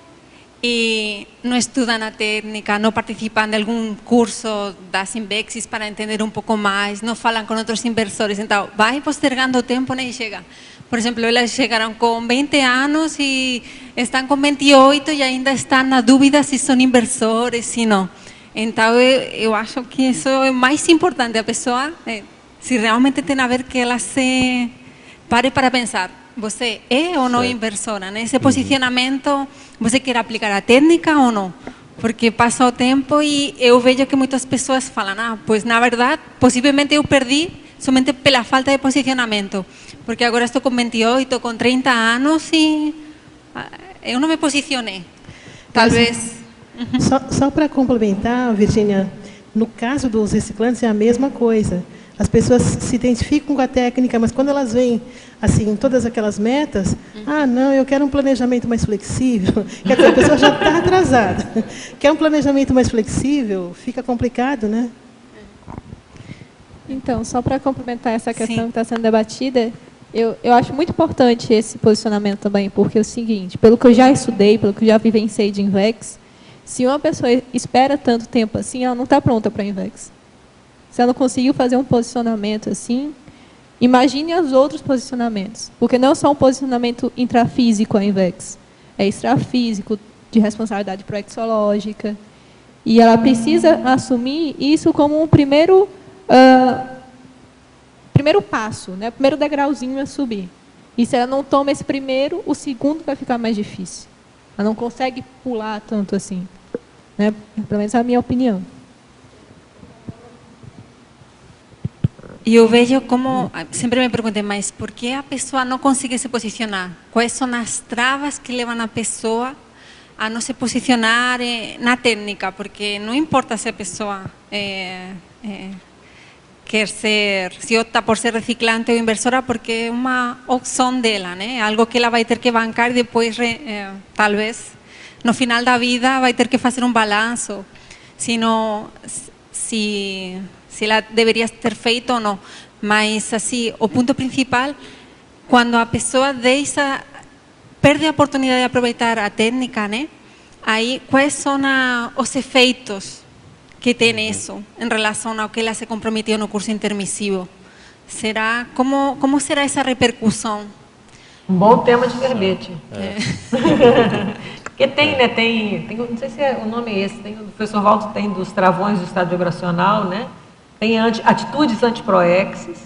e não estudam a técnica, não participam de algum curso das Invexis para entender um pouco mais, não falam com outros inversores, então vai postergando o tempo, né, e chega. Por exemplo, elas chegaram com 20 anos e estão com 28 e ainda estão na dúvida se são inversores, se não. Então, eu acho que isso é mais importante. A pessoa, se realmente tem a ver que ela se pare para pensar. Você é ou não inversora? Nesse posicionamento, você quer aplicar a técnica ou não? Porque passa o tempo e eu vejo que muitas pessoas falam, pois na verdade, possivelmente eu perdi somente pela falta de posicionamento. Porque agora estou com 28, com 30 anos e eu não me posicionei. Talvez. Só para complementar, Virgínia, no caso dos reciclantes é a mesma coisa. As pessoas se identificam com a técnica, mas quando elas veem assim, todas aquelas metas, não, eu quero um planejamento mais flexível. Quer dizer, a pessoa já está atrasada. Quer um planejamento mais flexível, fica complicado, né? Então, só para complementar essa questão que está sendo debatida, eu acho muito importante esse posicionamento também, porque é o seguinte, pelo que eu já estudei, pelo que eu já vivenciei de Invex, se uma pessoa espera tanto tempo assim, ela não está pronta para a Invex. Se ela não conseguiu fazer um posicionamento assim, imagine os outros posicionamentos, porque não é só um posicionamento intrafísico a Invex, é extrafísico, de responsabilidade proexológica, e ela precisa assumir isso como um primeiro passo, né? Primeiro degrauzinho a subir. E se ela não toma esse primeiro, o segundo vai ficar mais difícil. Ela não consegue pular tanto assim, né? Pelo menos é a minha opinião. E eu vejo como, sempre me perguntei, mas por que a pessoa não consegue se posicionar? Quais são as travas que levam a pessoa a não se posicionar na técnica? Porque não importa se a pessoa quer ser, se opta por ser reciclante ou inversora, porque é uma opção dela, né? Algo que ela vai ter que bancar e depois, talvez, no final da vida, vai ter que fazer um balanço, se ela deveria ter feito ou não. Mas, assim, o ponto principal, quando a pessoa perde a oportunidade de aproveitar a técnica, né? Aí, quais são os efeitos que tem isso em relação ao que ela se comprometeu no curso intermissivo? Como será essa repercussão? Um bom tema de verbete. Porque tem, né, não sei se o nome é esse, o professor Waldo tem dos travões do estado vibracional, né? Tem atitudes antiproexes,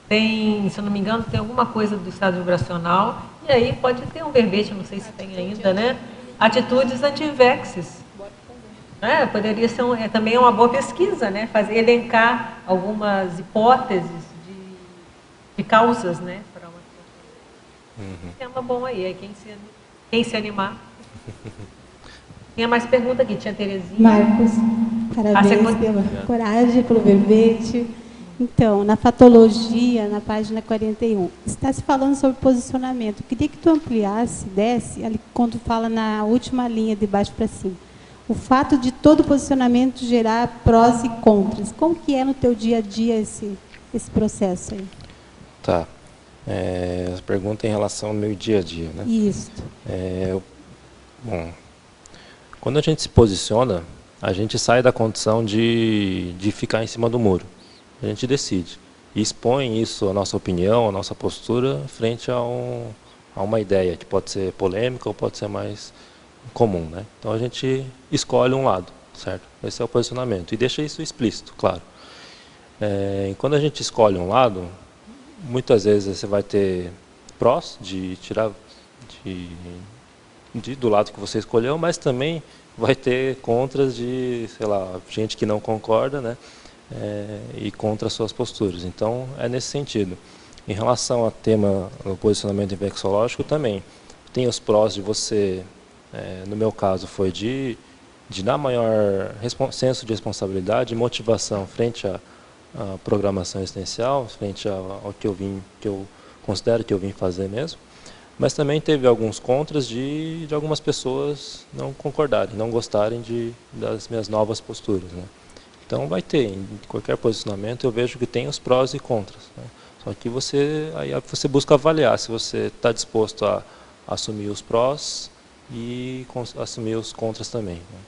tem, se eu não me engano, tem alguma coisa do estado vibracional, e aí pode ter um verbete, não sei se tem ainda, né? Atitudes anti-invexes. Poderia ser também uma boa pesquisa, né? Elencar algumas hipóteses de causas, né? Para uma tema bom aí, quem se animar. Tinha mais pergunta aqui, tinha Terezinha. Marcos, parabéns pela coragem, pelo verbete. Então, na fatologia, na página 41, está se falando sobre posicionamento. Queria que tu ampliasse, desse, ali, quando fala na última linha, de baixo para cima. O fato de todo posicionamento gerar prós e contras. Como que é no teu dia a dia esse processo aí? Tá. A pergunta é em relação ao meu dia a dia, né? Isso. Bom, quando a gente se posiciona, a gente sai da condição de ficar em cima do muro. A gente decide. E expõe isso, a nossa opinião, a nossa postura, frente a uma ideia, que pode ser polêmica ou pode ser mais comum, né? Então a gente escolhe um lado, certo? Esse é o posicionamento. E deixa isso explícito, claro. E quando a gente escolhe um lado, muitas vezes você vai ter prós de tirar do lado que você escolheu, mas também vai ter contras de, sei lá, gente que não concorda, né? E contra as suas posturas. Então, é nesse sentido. Em relação ao tema do posicionamento infecciológico, também tem os prós de você, no meu caso, foi de dar maior senso de responsabilidade e motivação frente à programação existencial, frente ao que eu considero que eu vim fazer mesmo. Mas também teve alguns contras de algumas pessoas não concordarem, não gostarem das minhas novas posturas, né? Então vai ter, em qualquer posicionamento eu vejo que tem os prós e contras, né? Só que você busca avaliar se você está disposto a assumir os prós e assumir os contras também, né?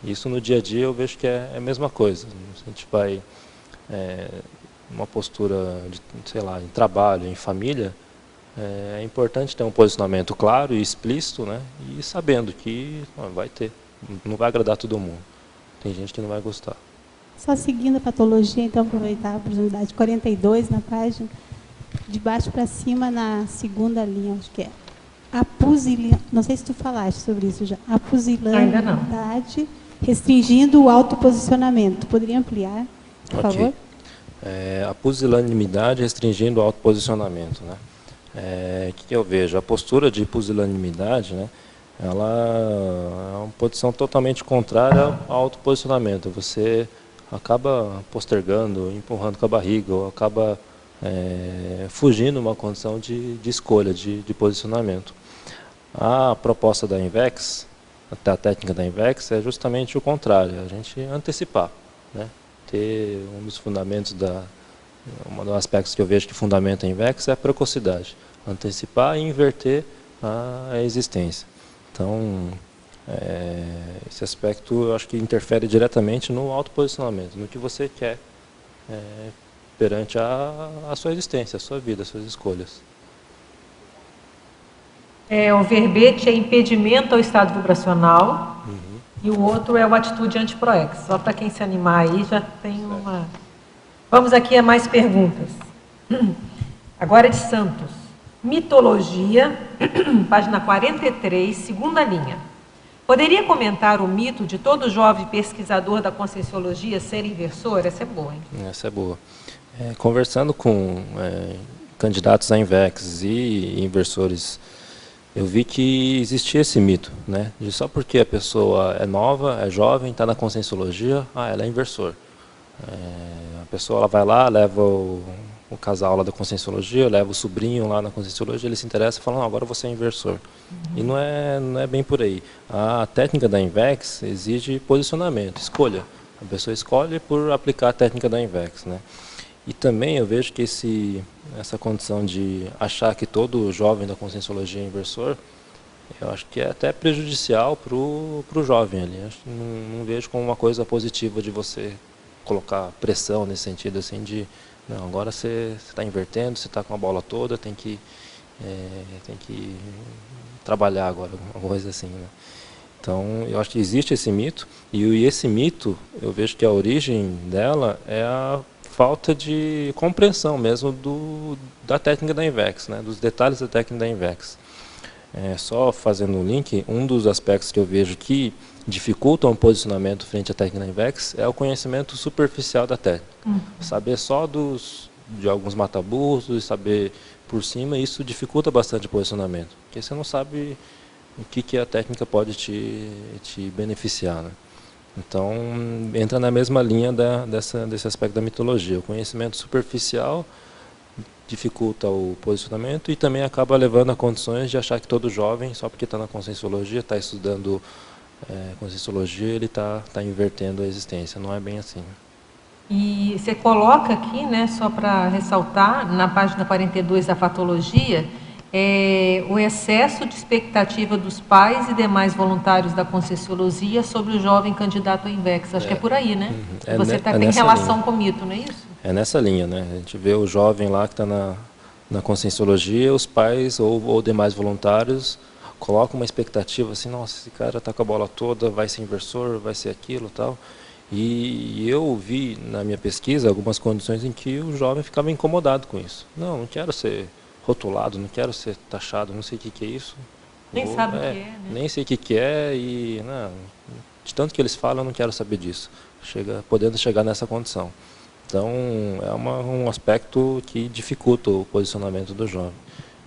Isso no dia a dia eu vejo que é a mesma coisa. A gente vai, uma postura, sei lá, em trabalho, em família, é importante ter um posicionamento claro e explícito, né? E sabendo que não vai agradar todo mundo. Tem gente que não vai gostar. Só seguindo a patologia, então, aproveitar a oportunidade. 42, na página, de baixo para cima, na segunda linha, acho que é. Não sei se tu falaste sobre isso já. A pusilanimidade restringindo o autoposicionamento. Poderia ampliar, por favor? A pusilanimidade restringindo o autoposicionamento, né? O que eu vejo? A postura de pusilanimidade, né? Ela é uma posição totalmente contrária ao autoposicionamento. Você acaba postergando, empurrando com a barriga, ou acaba fugindo de uma condição de escolha, de posicionamento. A proposta da INVEX, a técnica da INVEX, é justamente o contrário, a gente antecipar, né? Ter um dos fundamentos, um dos aspectos que eu vejo que fundamenta a INVEX é a precocidade, antecipar e inverter a existência. Então, esse aspecto eu acho que interfere diretamente no autoposicionamento, no que você quer perante a sua existência, a sua vida, as suas escolhas. O verbete é impedimento ao estado vibracional, e o outro é o atitude antiproex. Só para quem se animar aí, já tem uma... Vamos aqui a mais perguntas. Agora é de Santos. Mitologia, página 43, segunda linha. Poderia comentar o mito de todo jovem pesquisador da Conscienciologia ser inversor? Essa é boa, hein? Essa é boa. Conversando com candidatos a INVEX e inversores, eu vi que existia esse mito, né? De só porque a pessoa é nova, é jovem, está na conscienciologia, ela é inversor. A pessoa ela vai lá, leva o casal lá da conscienciologia, leva o sobrinho lá na conscienciologia, ele se interessa e fala, não, agora você é inversor. E não é bem por aí. A técnica da INVEX exige posicionamento, escolha. A pessoa escolhe por aplicar a técnica da INVEX, né? E também eu vejo que essa condição de achar que todo jovem da conscienciologia é inversor, eu acho que é até prejudicial para o jovem ali. Acho que não vejo como uma coisa positiva de você colocar pressão nesse sentido assim de, não, agora você está invertendo, você está com a bola toda, tem que trabalhar agora, alguma coisa assim, né? Então, eu acho que existe esse mito, e esse mito, eu vejo que a origem dela é a falta de compreensão mesmo da técnica da INVEX, né, dos detalhes da técnica da INVEX. Só fazendo um link, um dos aspectos que eu vejo que dificultam o posicionamento frente à técnica da INVEX é o conhecimento superficial da técnica. Saber só de alguns mataburros, saber por cima, isso dificulta bastante o posicionamento, porque você não sabe o que a técnica pode te beneficiar, né? Então, entra na mesma linha desse aspecto da mitologia. O conhecimento superficial dificulta o posicionamento e também acaba levando a condições de achar que todo jovem, só porque está na conscienciologia, está estudando conscienciologia, ele está invertendo a existência. Não é bem assim. E você coloca aqui, né, só para ressaltar, na página 42 da fatologia, o excesso de expectativa dos pais e demais voluntários da conscienciologia sobre o jovem candidato a INVEX. Acho que é por aí, né? Você tem relação com o mito, não é isso? É nessa linha, né? A gente vê o jovem lá que está na conscienciologia, os pais ou demais voluntários colocam uma expectativa assim, nossa, esse cara está com a bola toda, vai ser inversor, vai ser aquilo, tal. E eu vi na minha pesquisa algumas condições em que o jovem ficava incomodado com isso. Não quero ser rotulado, não quero ser taxado, não sei o que é isso. Nem sabe o que é, né? Nem sei o que é e de tanto que eles falam, eu não quero saber disso. Podendo chegar nessa condição. Então, é um aspecto que dificulta o posicionamento do jovem.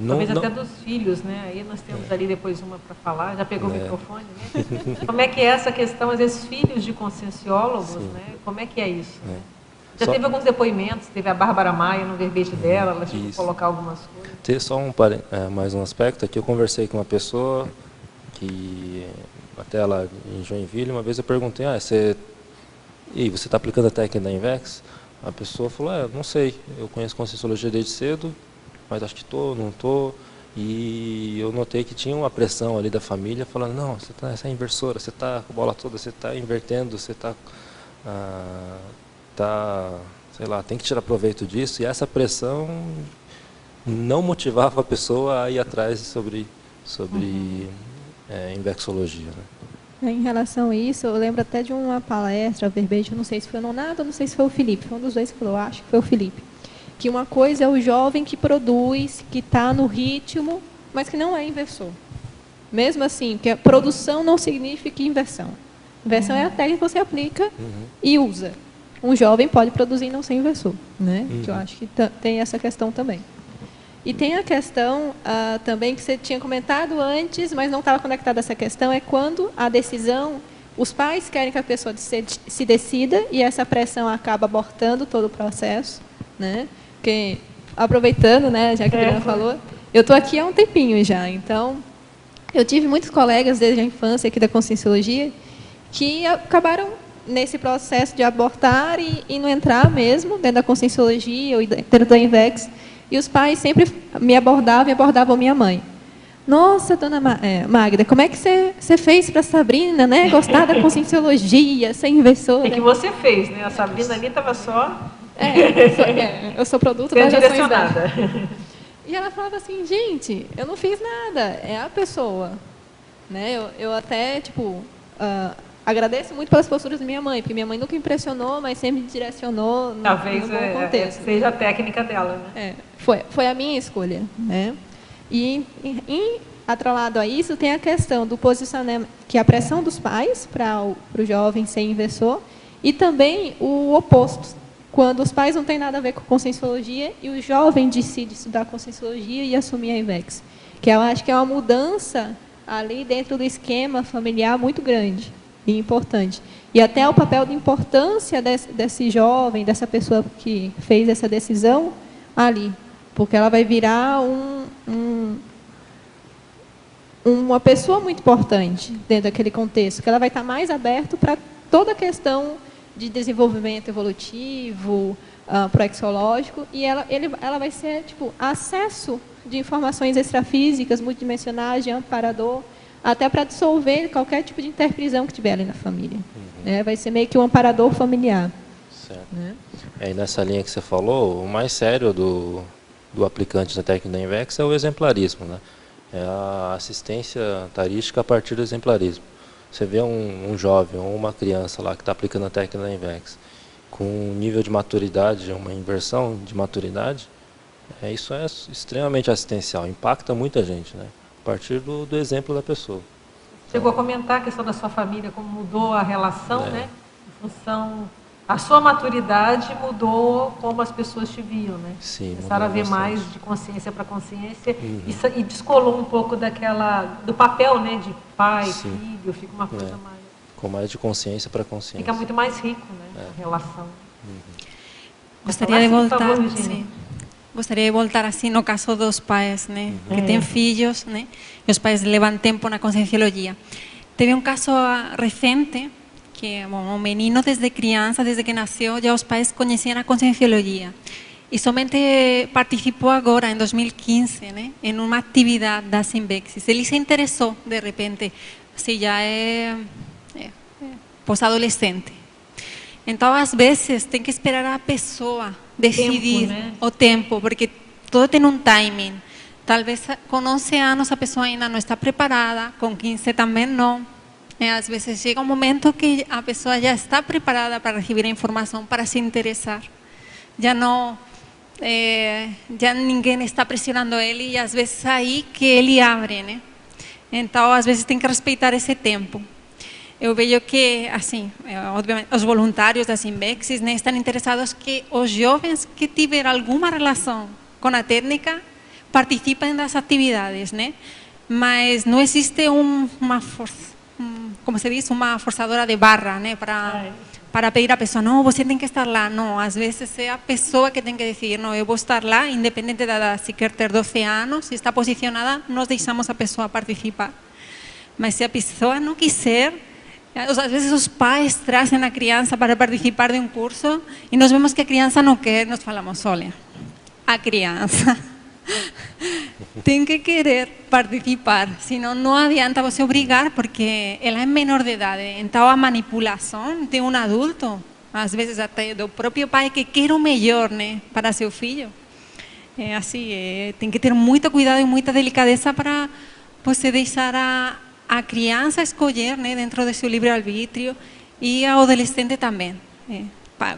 Talvez até dos filhos, né? Aí nós temos ali depois uma para falar, já pegou o microfone, né? Como é que é essa questão, às vezes, filhos de conscienciólogos, né? Como é que é isso? Né? Já teve alguns depoimentos, teve a Bárbara Maia no verbete dela, ela tinha que colocar algumas coisas. Tem só mais um aspecto aqui, eu conversei com uma pessoa que, até lá em Joinville, uma vez eu perguntei, você está aplicando a técnica da INVEX? A pessoa falou, não sei, eu conheço conscienciologia desde cedo, mas acho que não estou. E eu notei que tinha uma pressão ali da família falando, não, você é inversora, você está com a bola toda, você está invertendo, você está, sei lá, tem que tirar proveito disso. E essa pressão não motivava a pessoa a ir atrás sobre inverxologia, né? Em relação a isso, eu lembro até de uma palestra, verbete, eu não sei se foi o Nonato, não sei se foi o Felipe, foi um dos dois que falou, acho que foi o Felipe, que uma coisa é o jovem que produz, que está no ritmo, mas que não é inversor. Mesmo assim, porque a produção não significa inversão. Inversão é a técnica que você aplica e usa. Um jovem pode produzir e não ser inversor, né? Que eu acho que tem essa questão também. E tem a questão também que você tinha comentado antes, mas não estava conectada a essa questão, é quando a decisão, os pais querem que a pessoa se decida e essa pressão acaba abortando todo o processo, né? Porque, aproveitando, né, já que a Adriana falou, eu estou aqui há um tempinho já, então eu tive muitos colegas desde a infância aqui da conscienciologia que acabaram nesse processo de abortar e não entrar mesmo dentro da conscienciologia ou dentro da INVEX. E os pais sempre me abordavam minha mãe. Nossa, dona Magda, como é que você fez para a Sabrina, né, gostar da conscienciologia, ser inversora? É que você fez, né? A Sabrina ali estava só... eu sou produto das ações dela. E ela falava assim, gente, eu não fiz nada, é a pessoa. Né? Eu até, agradeço muito pelas posturas da minha mãe, porque minha mãe nunca impressionou, mas sempre direcionou no bom contexto. Seja a técnica dela, né? Foi a minha escolha, né? E atrelado a isso, tem a questão do posicionamento, que é a pressão dos pais para o jovem ser inversor, e também o oposto, quando os pais não têm nada a ver com Conscienciologia e o jovem decide estudar Conscienciologia e assumir a INVEX. Que eu acho que é uma mudança ali dentro do esquema familiar muito grande e importante. E até o papel de importância desse jovem, dessa pessoa que fez essa decisão ali. Porque ela vai virar uma pessoa muito importante dentro daquele contexto, que ela vai estar mais aberta para toda a questão de desenvolvimento evolutivo, proexológico, e ela vai ser tipo acesso de informações extrafísicas, multidimensionais, de amparador, até para dissolver qualquer tipo de interprisão que tiver ali na família. Né? Vai ser meio que um amparador familiar. Certo. Né? E nessa linha que você falou, o mais sério do aplicante da técnica da INVEX é o exemplarismo, né? É a assistência tarística a partir do exemplarismo. Você vê um jovem ou uma criança lá que está aplicando a técnica da INVEX com um nível de maturidade, uma inversão de maturidade, isso é extremamente assistencial, impacta muita gente, né? A partir do exemplo da pessoa. Chegou a comentar a questão da sua família, como mudou a relação, né? Em função... A sua maturidade mudou como as pessoas te viam, né? Sim, começaram a ver mais de consciência para consciência e descolou um pouco do papel, né? De pai, filho, fica uma coisa mais... Com mais de consciência para consciência. Fica muito mais rico, né? A relação. Gostaria de voltar, gostaria de voltar assim no caso dos pais, né? Que têm filhos, né? E os pais levam tempo na Conscienciologia. Teve um caso recente que o menino desde criança, desde que nasceu, já os pais conheciam a Conscienciologia. E somente participou agora, em 2015, né, em uma atividade da Invex. Ele se interessou, de repente, se já é pós-adolescente. Então, às vezes, tem que esperar a pessoa decidir o tempo, porque tudo tem um timing. Talvez com 11 anos a pessoa ainda não está preparada, com 15 também não. Às vezes chega um momento que a pessoa já está preparada para receber a informação, para se interessar. Já não, já ninguém está pressionando ele e às vezes aí que ele abre, né? Então, às vezes tem que respeitar esse tempo. Eu vejo que, assim, obviamente, os voluntários das Invex, né, estão interessados que os jovens que tiveram alguma relação com a técnica participem das atividades, né? Mas não existe uma força, como se diz, uma forçadora de barra, né, para pedir à pessoa, não, você tem que estar lá. Não, às vezes é a pessoa que tem que decidir, não, eu vou estar lá, independente se quer ter 12 anos, se está posicionada, nós deixamos a pessoa participar. Mas se a pessoa não quiser, às vezes os pais trazem a criança para participar de um curso e nós vemos que a criança não quer, nós falamos, olha, a criança tem que querer participar, senão não adianta você obrigar, porque ela é menor de idade. Então a manipulação de um adulto, às vezes até do próprio pai que quer o melhor, né, para seu filho, é assim, tem que ter muito cuidado e muita delicadeza para você deixar a criança escolher, né, dentro de seu livre-arbítrio, e a adolescente também,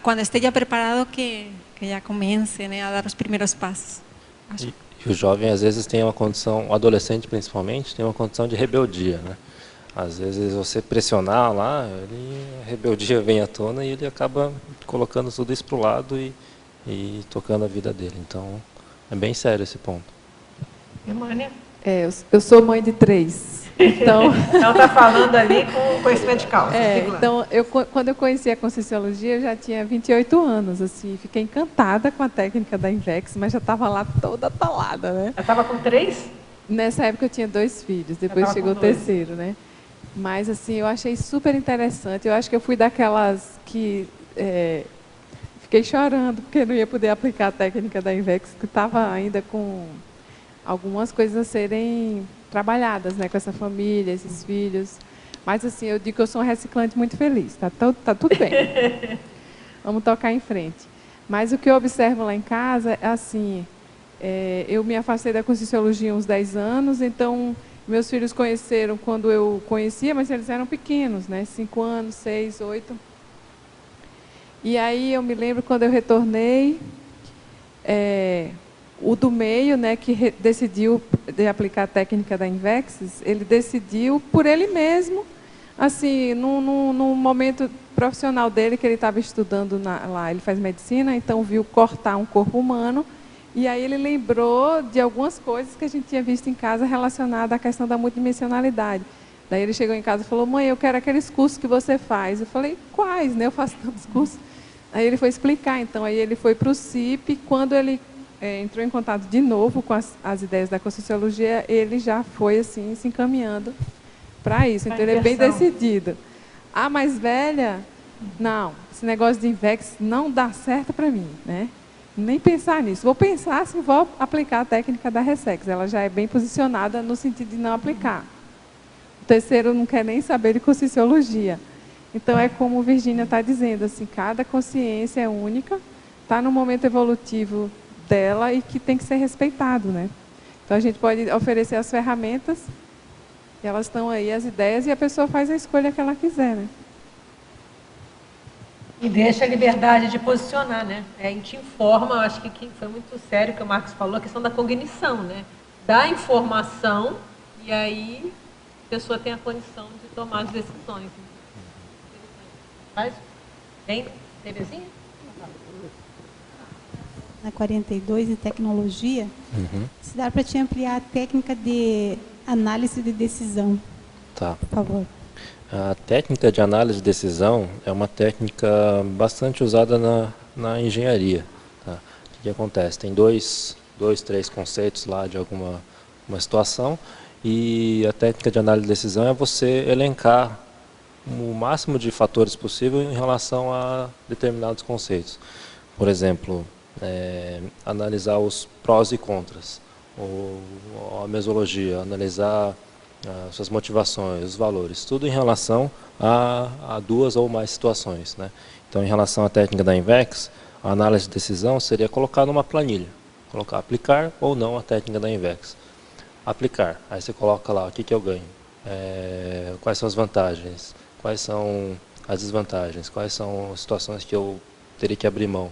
quando esteja preparado que já comece, né, a dar os primeiros passos. E o jovem, às vezes, tem uma condição, o adolescente principalmente, tem uma condição de rebeldia, né? Às vezes, você pressionar lá, a rebeldia vem à tona e ele acaba colocando tudo isso para o lado e tocando a vida dele. Então, é bem sério esse ponto. Emânia? Eu sou mãe de 3. Então, ela está falando ali com conhecimento de causa. Então, quando eu conheci a Conscienciologia, eu já tinha 28 anos, assim, fiquei encantada com a técnica da Invex, mas já estava lá toda atalada, né? Ela estava com 3? Nessa época eu tinha 2 filhos, depois chegou o terceiro, né? Mas, assim, eu achei super interessante. Eu acho que eu fui daquelas que fiquei chorando, porque não ia poder aplicar a técnica da Invex, que estava ainda com algumas coisas a serem trabalhadas, né, com essa família, esses filhos. Mas, assim, eu digo que eu sou um reciclante muito feliz. Tá tudo bem. Vamos tocar em frente. Mas o que eu observo lá em casa é assim, eu me afastei da Conscienciologia há uns 10 anos, então meus filhos conheceram quando eu conhecia, mas eles eram pequenos, né, 5 anos, 6, 8. E aí eu me lembro quando eu retornei, o do meio, né, que decidiu de aplicar a técnica da Invex, ele decidiu por ele mesmo, assim, num momento profissional dele, que ele estava estudando lá, ele faz medicina, então viu cortar um corpo humano, e aí ele lembrou de algumas coisas que a gente tinha visto em casa relacionadas à questão da multidimensionalidade. Daí ele chegou em casa e falou, mãe, eu quero aqueles cursos que você faz. Eu falei, quais? Né? Eu faço tantos cursos. Aí ele foi explicar, então, aí ele foi para o CIP, quando ele entrou em contato de novo com as ideias da Conscienciologia, ele já foi assim, se encaminhando para isso. Então, ele é bem decidido. A mais velha, não, esse negócio de INVEX não dá certo para mim, né? Nem pensar nisso. Vou pensar se vou aplicar a técnica da Ressex. Ela já é bem posicionada no sentido de não aplicar. O terceiro não quer nem saber de Conscienciologia. Então, é como Virgínia está dizendo, assim, cada consciência é única, está no momento evolutivo dela e que tem que ser respeitado, né? Então, a gente pode oferecer as ferramentas, e elas estão aí, as ideias, e a pessoa faz a escolha que ela quiser, né? E deixa a liberdade de posicionar, né? A gente informa, eu acho que foi muito sério o que o Marcos falou, a questão da cognição, né? Da informação, e aí a pessoa tem a condição de tomar as decisões. Faz? Tem, Terezinha? Na 42, em tecnologia, se dá para te ampliar a técnica de análise de decisão. Tá. Por favor. A técnica de análise de decisão é uma técnica bastante usada na engenharia. Tá? O que acontece? Tem dois, três conceitos lá de uma situação, e a técnica de análise de decisão é você elencar o máximo de fatores possível em relação a determinados conceitos. Por exemplo, analisar os prós e contras, ou a mesologia, analisar suas motivações, os valores, tudo em relação a duas ou mais situações, né? Então, em relação à técnica da INVEX, a análise de decisão seria colocar numa planilha, colocar aplicar ou não a técnica da INVEX. Aplicar, aí você coloca lá o que eu ganho, quais são as vantagens, quais são as desvantagens, quais são as situações que eu teria que abrir mão,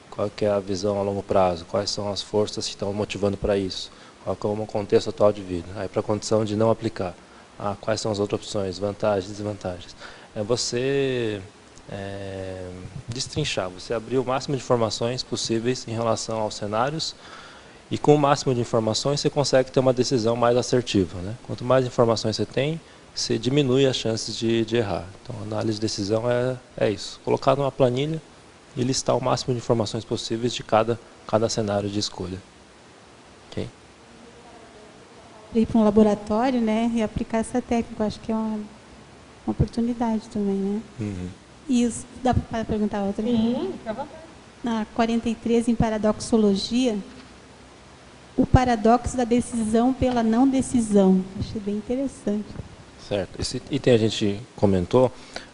qual que é a visão a longo prazo, quais são as forças que estão motivando para isso, qual que é o contexto atual de vida. Aí, para a condição de não aplicar, quais são as outras opções, vantagens e desvantagens. É você destrinchar, você abrir o máximo de informações possíveis em relação aos cenários, e com o máximo de informações você consegue ter uma decisão mais assertiva, né? Quanto mais informações você tem, você diminui as chances de errar. Então, a análise de decisão é isso, colocar numa planilha e listar o máximo de informações possíveis de cada cenário de escolha. Ok? Ir para um laboratório, né, e aplicar essa técnica, eu acho que é uma oportunidade também, né? E dá para perguntar outra? Sim, fica à vontade. Na 43, em paradoxologia, o paradoxo da decisão pela não decisão. Achei bem interessante. Certo. Esse item a gente comentou,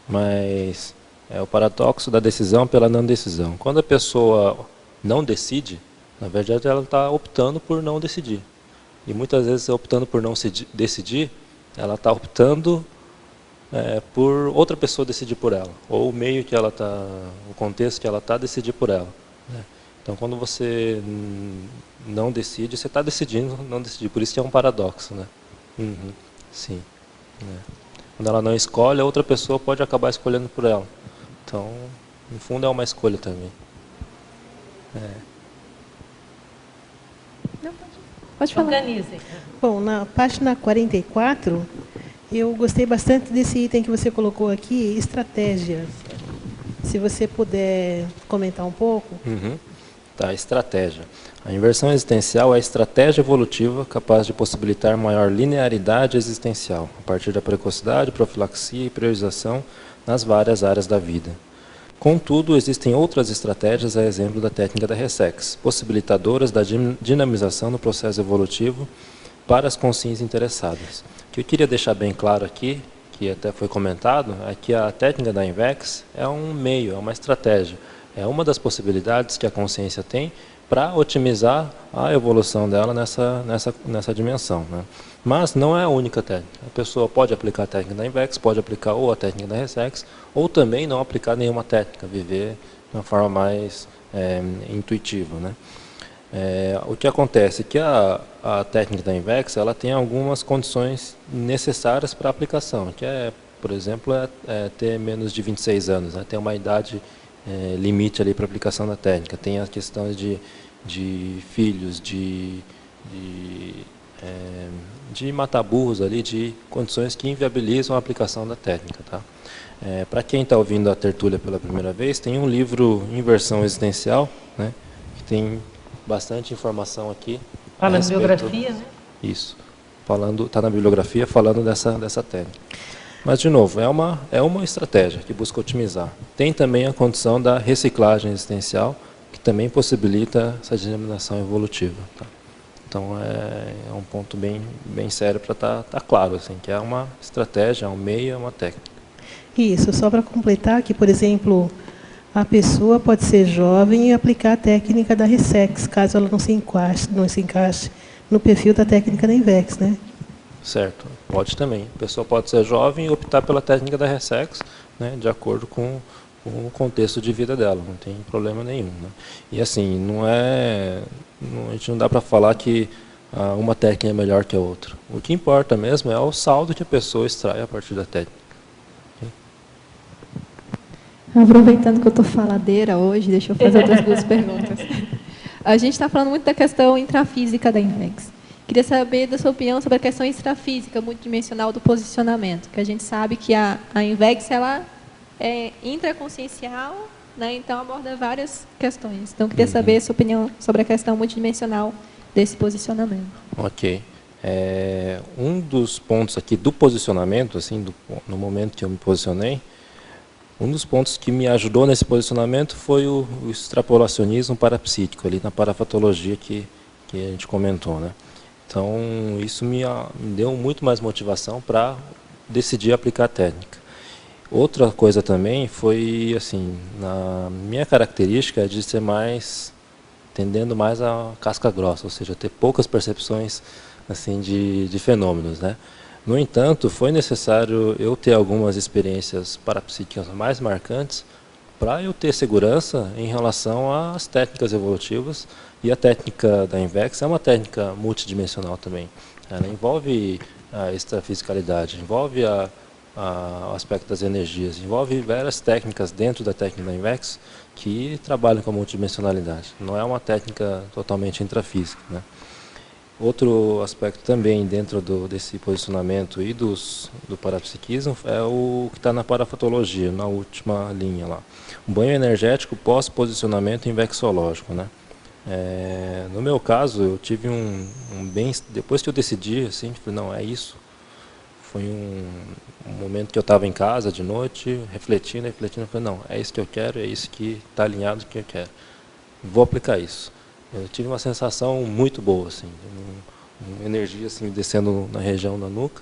mas é o paradoxo da decisão pela não decisão. Quando a pessoa não decide, na verdade ela está optando por não decidir. E muitas vezes, optando por não decidir, ela está optando por outra pessoa decidir por ela, ou o meio que ela está, o contexto que ela está, decidir por ela, né? Então, quando você não decide, você está decidindo não decidir. Por isso que é um paradoxo, né? Sim. Quando ela não escolhe, a outra pessoa pode acabar escolhendo por ela. Então, no fundo, é uma escolha também. Pode falar. Organizem. Bom, na página 44, eu gostei bastante desse item que você colocou aqui, estratégias. Se você puder comentar um pouco. Tá, estratégia. A inversão existencial é a estratégia evolutiva capaz de possibilitar maior linearidade existencial, a partir da precocidade, profilaxia e priorização nas várias áreas da vida. Contudo, existem outras estratégias, a exemplo da técnica da Ressex, possibilitadoras da dinamização no processo evolutivo para as consciências interessadas. O que eu queria deixar bem claro aqui, que até foi comentado, é que a técnica da INVEX é um meio, é uma estratégia. É uma das possibilidades que a consciência tem para otimizar a evolução dela nessa dimensão, né? Mas não é a única técnica. A pessoa pode aplicar a técnica da INVEX, pode aplicar ou a técnica da Ressex, ou também não aplicar nenhuma técnica, viver de uma forma mais intuitiva, né? O que acontece é que a técnica da INVEX ela tem algumas condições necessárias para a aplicação, que é por exemplo, é ter menos de 26 anos, né? Tem uma idade limite ali para aplicação da técnica. Tem as questões de filhos, de matar burros ali, de condições que inviabilizam a aplicação da técnica, tá? Para quem está ouvindo a tertúlia pela primeira vez, tem um livro Inversão Existencial, né, que tem bastante informação aqui. Está na bibliografia, né? Isso. Está na bibliografia falando dessa técnica. Mas, de novo, é uma estratégia que busca otimizar. Tem também a condição da reciclagem existencial, que também possibilita essa denominação evolutiva, tá? Então, é um ponto bem sério para estar claro, assim, que é uma estratégia, é um meio, é uma técnica. Isso, só para completar que, por exemplo, a pessoa pode ser jovem e aplicar a técnica da Resex, caso ela não se encaixe no perfil da técnica da Invex, né? Certo, pode também. A pessoa pode ser jovem e optar pela técnica da Resex, né, de acordo com o contexto de vida dela, não tem problema nenhum, né? E assim, a gente não dá para falar que uma técnica é melhor que a outra. O que importa mesmo é o saldo que a pessoa extrai a partir da técnica. Aproveitando que eu estou faladeira hoje, deixa eu fazer outras duas perguntas. A gente está falando muito da questão intrafísica da Invex. Queria saber da sua opinião sobre a questão extrafísica multidimensional do posicionamento, que a gente sabe que a Invex ela é intraconsciencial, né, então aborda várias questões. Então, queria saber a sua opinião sobre a questão multidimensional desse posicionamento. Ok. Um dos pontos aqui do posicionamento, assim, no momento que eu me posicionei, um dos pontos que me ajudou nesse posicionamento foi o extrapolacionismo parapsíquico, ali na parafatologia que a gente comentou, né? Então, isso me deu muito mais motivação para decidir aplicar a técnica. Outra coisa também foi, assim, na minha característica de ser tendendo mais a casca grossa, ou seja, ter poucas percepções, assim, de fenômenos, né? No entanto, foi necessário eu ter algumas experiências parapsíquicas mais marcantes para eu ter segurança em relação às técnicas evolutivas, e a técnica da Invex é uma técnica multidimensional também. Ela envolve a extrafisicalidade, envolve o aspecto das energias, envolve várias técnicas dentro da técnica da Invex que trabalham com a multidimensionalidade. Não é uma técnica totalmente intrafísica, né? Outro aspecto também dentro desse posicionamento e do parapsiquismo é o que está na parafatologia, na última linha lá. Um banho energético pós-posicionamento invexológico, né? No meu caso, eu tive depois que eu decidi, assim, falei, não, é isso. Foi um momento que eu estava em casa de noite, refletindo, falei, não, é isso que eu quero, é isso que está alinhado com o que eu quero. Vou aplicar isso. Eu tive uma sensação muito boa, assim, uma energia assim, descendo na região da nuca.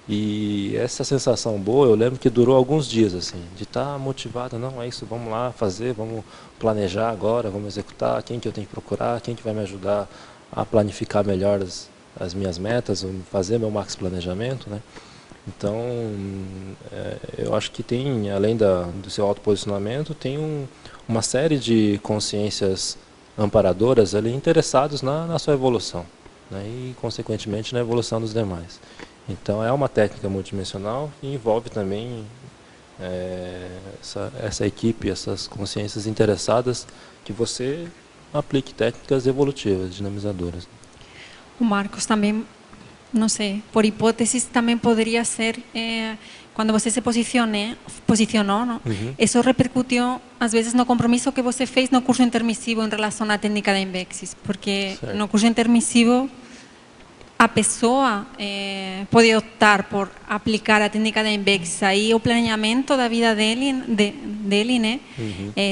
E essa sensação boa, eu lembro que durou alguns dias, assim, de estar motivado, não, é isso, vamos lá fazer, vamos planejar agora, vamos executar, quem que eu tenho que procurar, quem que vai me ajudar a planificar melhor as minhas metas, fazer meu max planejamento, né? Então, eu acho que tem, além do seu autoposicionamento, tem uma série de consciências amparadoras ali interessados na sua evolução, né, e consequentemente na evolução dos demais. Então é uma técnica multidimensional e envolve também essa equipe, essas consciências interessadas que você aplique técnicas evolutivas, dinamizadoras. O Marcos também, não sei, por hipótesis também poderia ser quando você se posicionou, não? Isso repercutiu, às vezes, no compromisso que você fez no curso intermissivo em relação à técnica da Invexis, porque certo. No curso intermissivo a pessoa pode optar por aplicar a técnica da Invexis, aí o planeamento da vida dele né,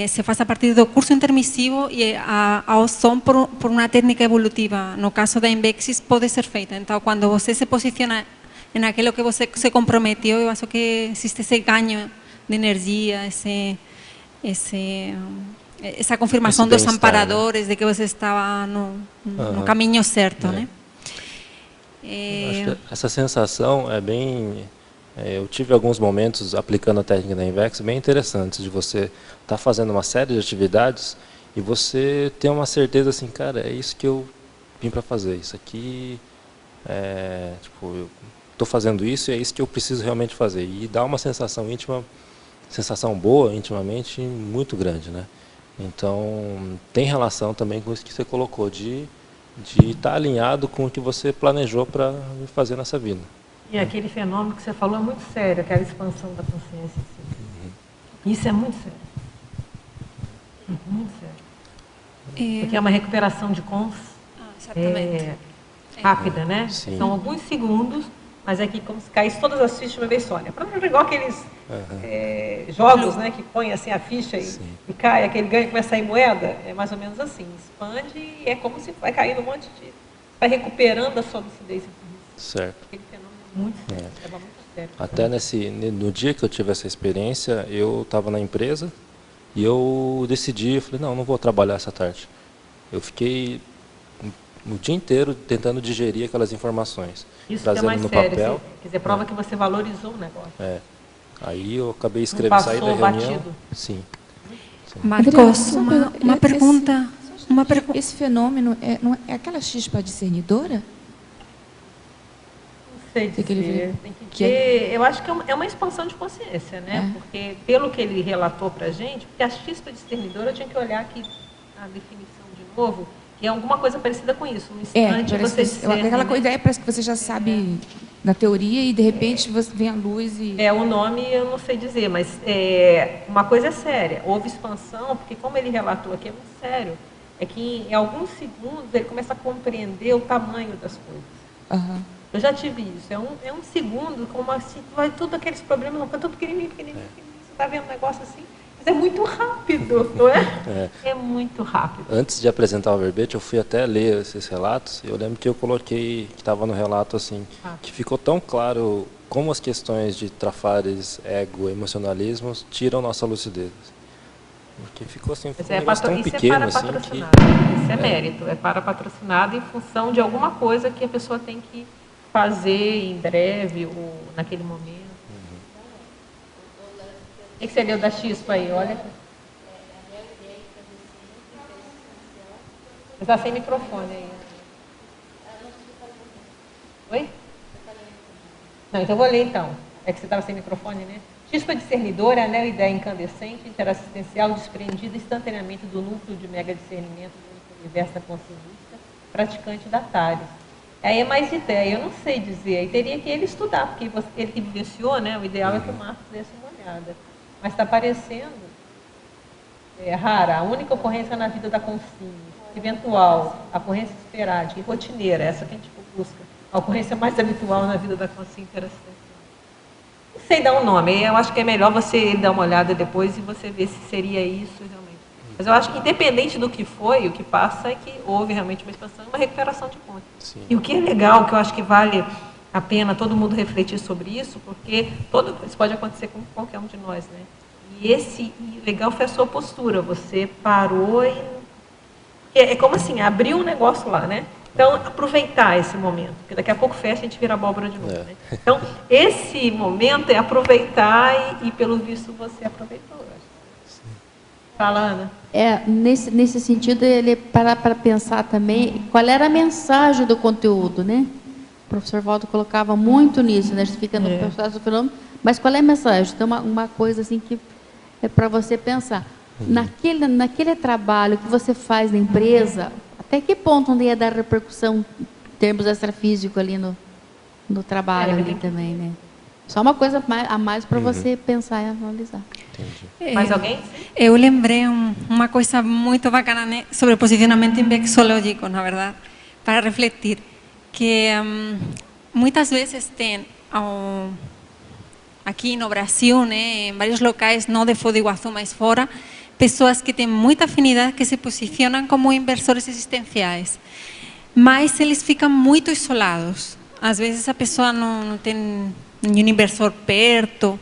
se faz a partir do curso intermissivo e a opção por uma técnica evolutiva, no caso da Invexis, pode ser feita. Então, quando você se posiciona naquilo que você se comprometeu, eu acho que existe esse ganho de energia, essa confirmação dos amparadores, né? De que você estava no caminho certo, né? Acho que essa sensação é bem... eu tive alguns momentos aplicando a técnica da Invex bem interessantes, de você estar fazendo uma série de atividades e você ter uma certeza assim, cara, é isso que eu vim para fazer, isso aqui tipo, estou fazendo isso e é isso que eu preciso realmente fazer. E dá uma sensação íntima, sensação boa, intimamente, muito grande, né? Então, tem relação também com isso que você colocou, de estar alinhado com o que você planejou para fazer nessa vida. E aquele fenômeno que você falou é muito sério, aquela expansão da consciência. Isso é muito sério. Muito sério. Porque é uma recuperação de rápida, né? Sim. São alguns segundos, mas é que como se caísse todas as fichas de uma vez só. Né? Igual aqueles jogos, né, que põe assim a ficha e cai, aquele ganho começa a sair moeda, é mais ou menos assim. Expande e é como se vai caindo um monte de... vai recuperando a sua lucidez. Certo. Aquele fenômeno é muito sério, muito sério. Até no dia que eu tive essa experiência, eu estava na empresa e eu decidi, falei, não vou trabalhar essa tarde. Eu fiquei o dia inteiro tentando digerir aquelas informações. Isso trazendo é mais no sério, papel. Quer dizer, prova que você valorizou o negócio. Aí eu acabei escrevendo, saí da reunião. Batido. Sim. Marcos, uma pergunta. Esse fenômeno é aquela chispa discernidora? Não sei dizer. Eu acho que é uma expansão de consciência, né? Porque, pelo que ele relatou para a gente, porque a chispa discernidora, eu tinha que olhar aqui a definição de novo, que é alguma coisa parecida com isso. Um instante você discerne, aquela ideia parece que você já sabe na teoria e, de repente, você vem a luz e... o nome eu não sei dizer, mas uma coisa é séria. Houve expansão, porque como ele relatou aqui, é muito sério. É que em alguns segundos ele começa a compreender o tamanho das coisas. Uhum. Eu já tive isso. É um segundo, como assim, vai tudo aqueles problemas, não, tudo pequenininho. Você está vendo um negócio assim, mas é muito rápido, não é? É muito rápido. Antes de apresentar o verbete, eu fui até ler esses relatos. Eu lembro que eu coloquei, que estava no relato assim, que ficou tão claro como as questões de trafares, ego, emocionalismo tiram nossa lucidez. Porque ficou assim, um negócio tão pequeno assim que... Isso é mérito, é para patrocinado em função de alguma coisa que a pessoa tem que fazer em breve ou naquele momento. O que você leu da Chispa aí? Olha. Você está sem microfone aí. Oi? Não, então eu vou ler então. É que você estava sem microfone, né? Chispa discernidora é a ideia incandescente, interassistencial, desprendida instantaneamente do núcleo de mega discernimento do universo da consciência, praticante da Tales. Aí é mais ideia, eu não sei dizer, aí teria que ele estudar, porque ele que vivenciou, né? O ideal é que o Marcos desse uma olhada. Mas está parecendo rara, a única ocorrência na vida da consciência, eventual, a ocorrência esporádica e rotineira, essa que a gente busca, a ocorrência mais habitual na vida da consciência interassistencial. Não sei dar um nome, eu acho que é melhor você dar uma olhada depois e você ver se seria isso realmente. Mas eu acho que independente do que foi, o que passa é que houve realmente uma expansão e uma recuperação de pontos. Sim. E o que é legal, que eu acho que vale a pena todo mundo refletir sobre isso, porque isso pode acontecer com qualquer um de nós, né? E legal foi a sua postura, você parou e... É como assim, abriu um negócio lá, né? Então, aproveitar esse momento, porque daqui a pouco fecha e a gente vira abóbora de novo, né? Então, esse momento é aproveitar e pelo visto, você aproveitou. Fala, Ana. Nesse sentido, ele parar para pensar também qual era a mensagem do conteúdo, né? O professor Waldo colocava muito nisso, né? A gente fica no processo do fenômeno, mas qual é a mensagem? Então, uma coisa assim que é para você pensar. Naquele trabalho que você faz na empresa, até que ponto não ia dar repercussão em termos extrafísicos ali no trabalho ali também, né? Só uma coisa a mais para você pensar e analisar. Mais alguém? Eu lembrei uma coisa muito bacana, né, sobre o posicionamento invexológico, na verdade, para refletir, que muitas vezes tem aqui no Brasil, né, em vários locais, não de Foz do Iguaçu, mas fora, pessoas que têm muita afinidade, que se posicionam como inversores existenciais, mas eles ficam muito isolados. Às vezes a pessoa não tem nenhum inversor perto,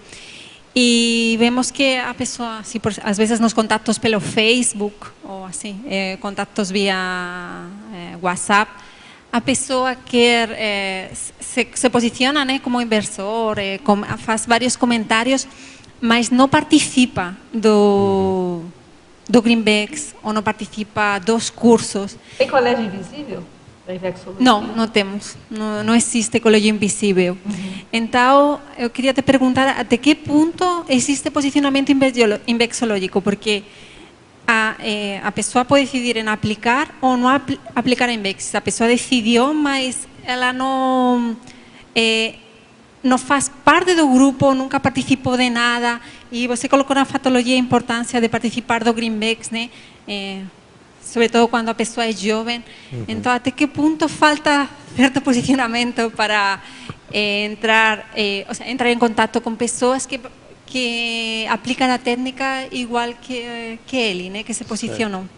e vemos que a pessoa, assim, às vezes nos contatos pelo Facebook, ou assim, contatos via WhatsApp, a pessoa quer, se posiciona, né, como inversor, faz vários comentários, mas não participa do Greenbacks, ou não participa dos cursos. Tem colégio invisível? da Invexologia? Não temos. Não existe ecologia invisível. Então, eu queria te perguntar até que ponto existe posicionamento invexológico, porque a pessoa pode decidir em aplicar ou não aplicar a Invex. A pessoa decidiu, mas ela não faz parte do grupo, nunca participou de nada, e você colocou na fatologia a importância de participar do Greenvex, né? Sobretudo quando a pessoa é jovem. Então, até que ponto falta certo posicionamento para entrar em contato com pessoas que aplicam a técnica igual que ele, né? Que se posicionam.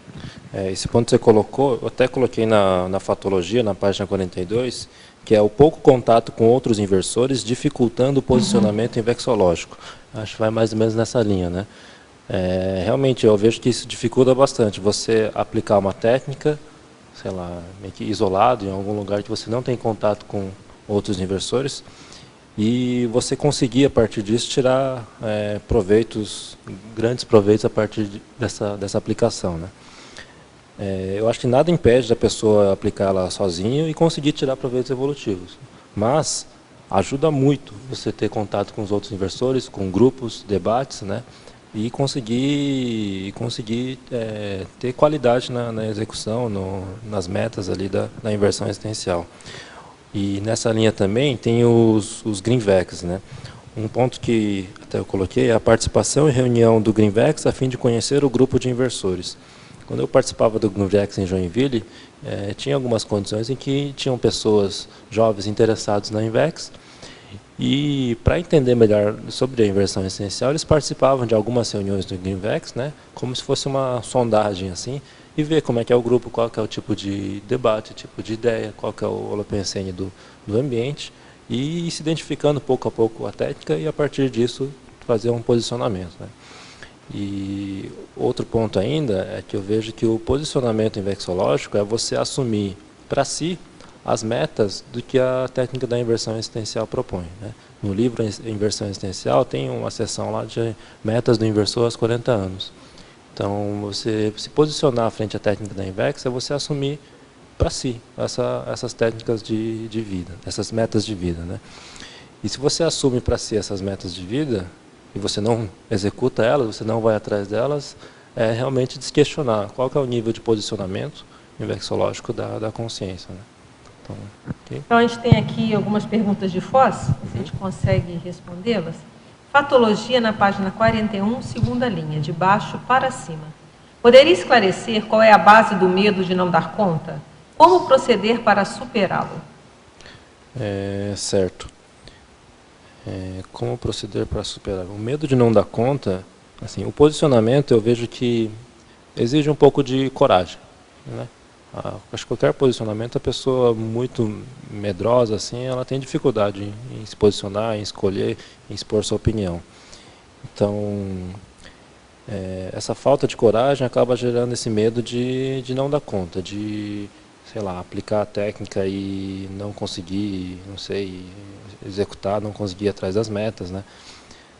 Esse ponto que você colocou, eu até coloquei na fatologia, na página 42, que é o pouco contato com outros inversores, dificultando o posicionamento invexológico. Acho que vai mais ou menos nessa linha, né? Realmente, eu vejo que isso dificulta bastante. Você aplicar uma técnica, sei lá, meio que isolado, em algum lugar que você não tem contato com outros inversores, e você conseguir, a partir disso, tirar grandes proveitos a partir dessa aplicação, né? Eu acho que nada impede da pessoa aplicar ela sozinha e conseguir tirar proveitos evolutivos. Mas ajuda muito você ter contato com os outros inversores, com grupos, debates, né? E conseguir ter qualidade na execução, nas metas ali da inversão existencial. E nessa linha também tem os Greenvex, né? Um ponto que até eu coloquei é a participação em reunião do Greenvex a fim de conhecer o grupo de inversores. Quando eu participava do Greenvex em Joinville, tinha algumas condições em que tinham pessoas jovens interessadas na Invex, e para entender melhor sobre a inversão essencial, eles participavam de algumas reuniões do Greenvex, né, como se fosse uma sondagem assim, e ver como é que é o grupo, qual que é o tipo de debate, tipo de ideia, qual que é o holopensene do ambiente, e ir se identificando pouco a pouco a técnica e a partir disso fazer um posicionamento, né. E outro ponto ainda é que eu vejo que o posicionamento invexológico é você assumir para si as metas do que a técnica da inversão existencial propõe, né? No livro Inversão Existencial tem uma seção lá de metas do inversor aos 40 anos. Então, você se posicionar frente à técnica da Invex é você assumir para si essas técnicas de vida, essas metas de vida, né? E se você assume para si essas metas de vida e você não executa elas, você não vai atrás delas, é realmente desquestionar qual que é o nível de posicionamento invexológico da consciência, né? Então, okay. Então, a gente tem aqui algumas perguntas de Foz, se a gente consegue respondê-las. Fatologia, na página 41, segunda linha, de baixo para cima. Poderia esclarecer qual é a base do medo de não dar conta? Como proceder para superá-lo? Certo. Como proceder para superá-lo? O medo de não dar conta, assim, o posicionamento eu vejo que exige um pouco de coragem, né? Acho que qualquer posicionamento, a pessoa muito medrosa, assim, ela tem dificuldade em se posicionar, em escolher, em expor sua opinião. Então, essa falta de coragem acaba gerando esse medo de não dar conta, de, sei lá, aplicar a técnica e não conseguir, não sei, executar, não conseguir ir atrás das metas, né?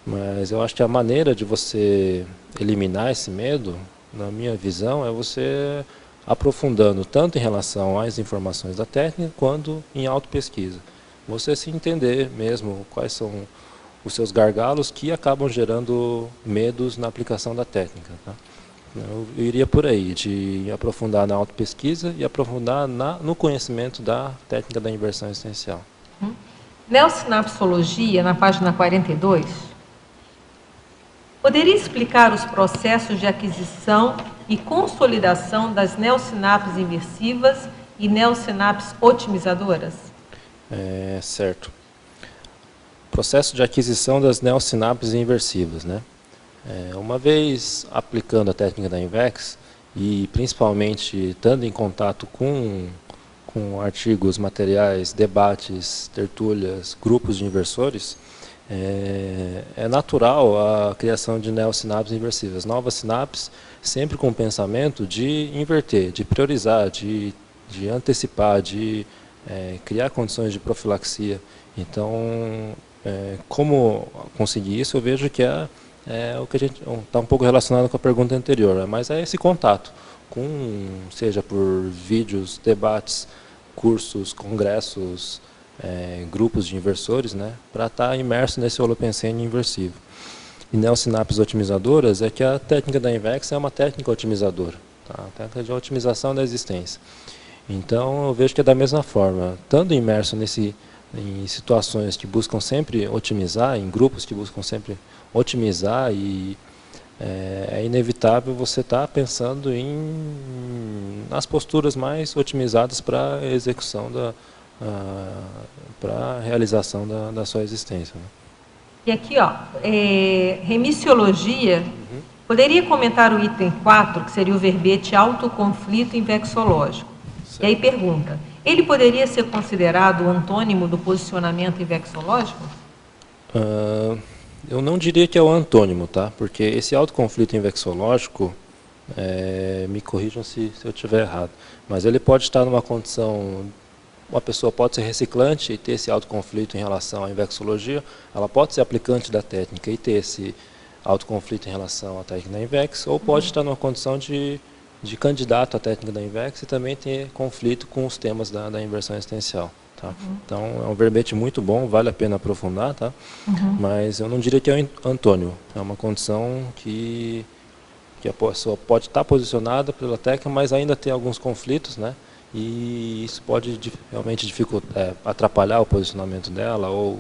Mas eu acho que a maneira de você eliminar esse medo, na minha visão, é você aprofundando tanto em relação às informações da técnica, quanto em autopesquisa. Você se entender mesmo quais são os seus gargalos que acabam gerando medos na aplicação da técnica, tá? Eu iria por aí, de aprofundar na autopesquisa e aprofundar no conhecimento da técnica da inversão existencial. Neosinapsologia, na página 42, poderia explicar os processos de aquisição e consolidação das neossinapses inversivas e neossinapses otimizadoras? Certo. Processo de aquisição das neossinapses inversivas, né? Uma vez aplicando a técnica da Invex e principalmente estando em contato com artigos, materiais, debates, tertúlias, grupos de inversores, é natural a criação de neossinapses inversivas, novas sinapses, sempre com o pensamento de inverter, de priorizar, de antecipar, de criar condições de profilaxia. Então, como conseguir isso, eu vejo que o que a gente está um pouco relacionado com a pergunta anterior, mas é esse contato, seja por vídeos, debates, cursos, congressos, grupos de inversores, né, para estar imerso nesse holopensene inversivo. E neossinapses otimizadoras é que a técnica da Invex é uma técnica otimizadora, tá? Técnica de otimização da existência. Então, eu vejo que é da mesma forma, estando imerso em situações que buscam sempre otimizar, em grupos que buscam sempre otimizar, e é inevitável você estar pensando nas posturas mais otimizadas para a execução, para a realização da sua existência, né? E aqui, ó, remissiologia, poderia comentar o item 4, que seria o verbete autoconflito invexológico. Certo. E aí pergunta, ele poderia ser considerado o antônimo do posicionamento invexológico? Eu não diria que é o antônimo, tá? Porque esse autoconflito invexológico, me corrijam se eu estiver errado, mas ele pode estar numa condição... Uma pessoa pode ser reciclante e ter esse autoconflito em relação à invexologia, ela pode ser aplicante da técnica e ter esse autoconflito em relação à técnica da Invex, ou pode estar numa condição de candidato à técnica da Invex e também ter conflito com os temas da inversão existencial. Tá? Então, é um verbete muito bom, vale a pena aprofundar, tá? Mas eu não diria que é um antônimo, é uma condição que a pessoa pode estar posicionada pela técnica, mas ainda ter alguns conflitos, né? E isso pode realmente atrapalhar o posicionamento dela ou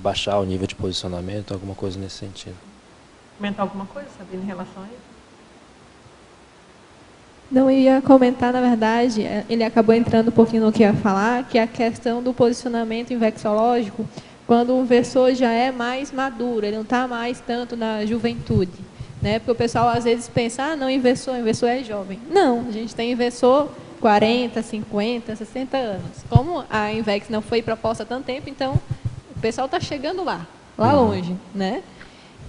baixar o nível de posicionamento, alguma coisa nesse sentido. Comentar alguma coisa, Sabina, em relação a isso? Não, eu ia comentar, na verdade, ele acabou entrando um pouquinho no que eu ia falar, que é a questão do posicionamento invexológico, quando o inversor já é mais maduro, ele não está mais tanto na juventude, né? Porque o pessoal às vezes pensa, não, inversor é jovem. Não, a gente tem inversor 40, 50, 60 anos. Como a Invex não foi proposta há tanto tempo, então o pessoal está chegando lá longe, né?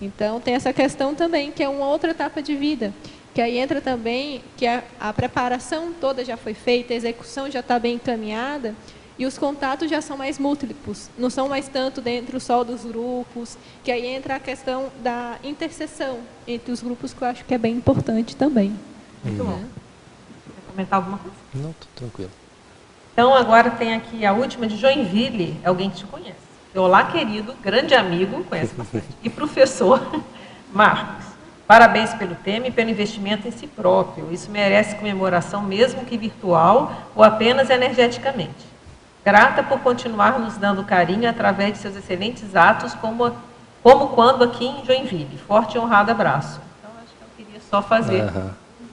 Então tem essa questão também, que é uma outra etapa de vida, que aí entra também que a preparação toda já foi feita, a execução já está bem encaminhada e os contatos já são mais múltiplos, não são mais tanto dentro só dos grupos, que aí entra a questão da interseção entre os grupos, que eu acho que é bem importante também. Muito bom. Quer comentar alguma coisa? Não, tô tranquilo. Então, agora tem aqui a última de Joinville, alguém que te conhece. Olá, querido, grande amigo, conhece bastante, e professor Marcos. Parabéns pelo tema e pelo investimento em si próprio. Isso merece comemoração, mesmo que virtual ou apenas energeticamente. Grata por continuar nos dando carinho através de seus excelentes atos, como quando aqui em Joinville. Forte e honrado abraço. Então, acho que eu queria só fazer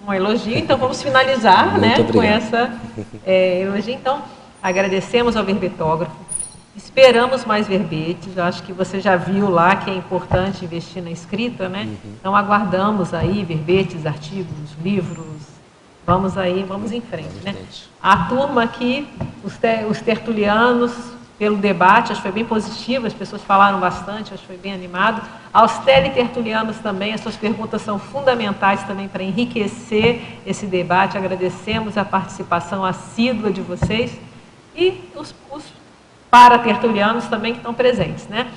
um elogio, então vamos finalizar, né, com essa elogio. Então, agradecemos ao verbetógrafo, esperamos mais verbetes, eu acho que você já viu lá que é importante investir na escrita, né? Então aguardamos aí verbetes, artigos, livros, vamos em frente, né? A turma aqui, os tertulianos, pelo debate, acho que foi bem positivo, as pessoas falaram bastante, acho que foi bem animado. Aos teletertulianos também, as suas perguntas são fundamentais também para enriquecer esse debate. Agradecemos a participação assídua de vocês e os paratertulianos também que estão presentes, né?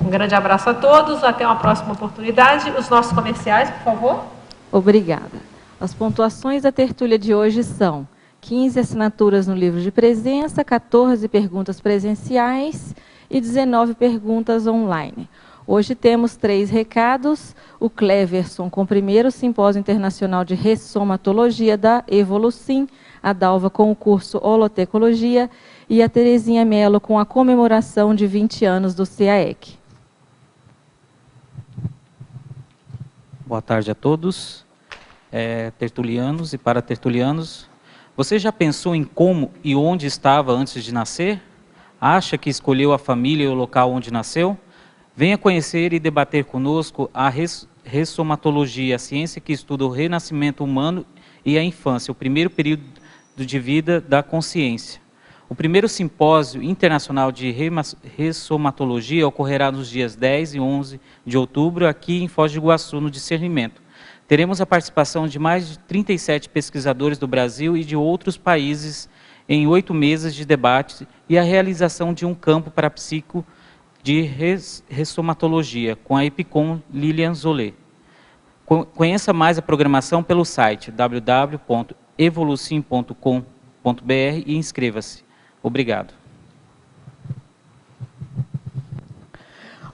Um grande abraço a todos, até uma próxima oportunidade. Os nossos comerciais, por favor. Obrigada. As pontuações da tertúlia de hoje são 15 assinaturas no livro de presença, 14 perguntas presenciais e 19 perguntas online. Hoje temos 3 recados. O Cleverson com o primeiro Simpósio Internacional de Ressomatologia da Evolucim, a Dalva com o curso Holotecologia e a Terezinha Mello com a comemoração de 20 anos do CAEC. Boa tarde a todos, tertulianos e paratertulianos. Você já pensou em como e onde estava antes de nascer? Acha que escolheu a família e o local onde nasceu? Venha conhecer e debater conosco a ressomatologia, a ciência que estuda o renascimento humano e a infância, o primeiro período de vida da consciência. O primeiro simpósio internacional de ressomatologia ocorrerá nos dias 10 e 11 de outubro, aqui em Foz do Iguaçu, no Discernimento. Teremos a participação de mais de 37 pesquisadores do Brasil e de outros países em 8 mesas de debate e a realização de um campo parapsíquico de ressomatologia com a Epicom Lilian Zolé. Conheça mais a programação pelo site www.evolucim.com.br e inscreva-se. Obrigado.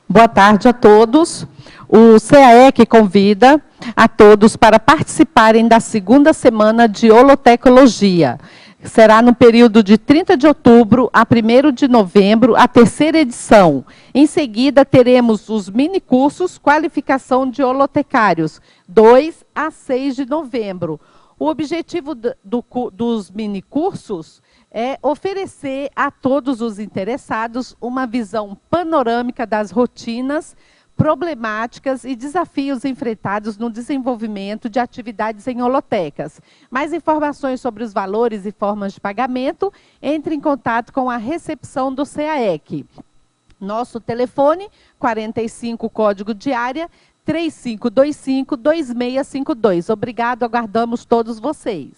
Boa tarde a todos. O CAEC convida a todos para participarem da segunda semana de Holotecnologia. Será no período de 30 de outubro a 1º de novembro, a 3ª edição. Em seguida, teremos os minicursos Qualificação de Holotecários, 2 a 6 de novembro. O objetivo dos minicursos é oferecer a todos os interessados uma visão panorâmica das rotinas, problemáticas e desafios enfrentados no desenvolvimento de atividades em holotecas. Mais informações sobre os valores e formas de pagamento, entre em contato com a recepção do CAEC. Nosso telefone, 45, código de área, 3525-2652. Obrigado, aguardamos todos vocês.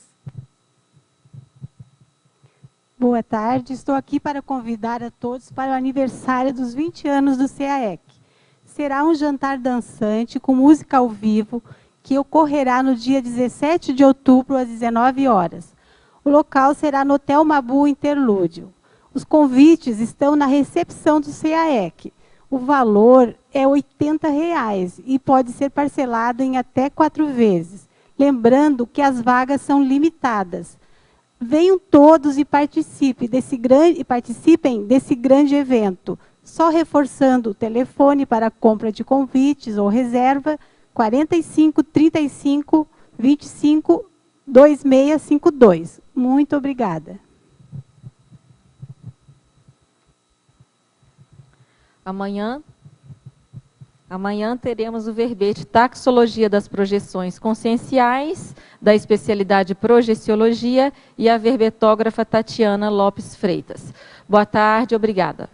Boa tarde, estou aqui para convidar a todos para o aniversário dos 20 anos do CAEC. Será um jantar dançante com música ao vivo que ocorrerá no dia 17 de outubro, às 19 horas. O local será no Hotel Mabu Interlúdio. Os convites estão na recepção do CAEC. O valor é R$ 80 e pode ser parcelado em até 4 vezes. Lembrando que as vagas são limitadas. Venham todos e participem desse grande evento. Só reforçando o telefone para compra de convites ou reserva, 45 35 25 2652. Muito obrigada. Amanhã teremos o verbete Taxologia das Projeções Conscienciais, da especialidade Projeciologia, e a verbetógrafa Tatiana Lopes Freitas. Boa tarde, obrigada.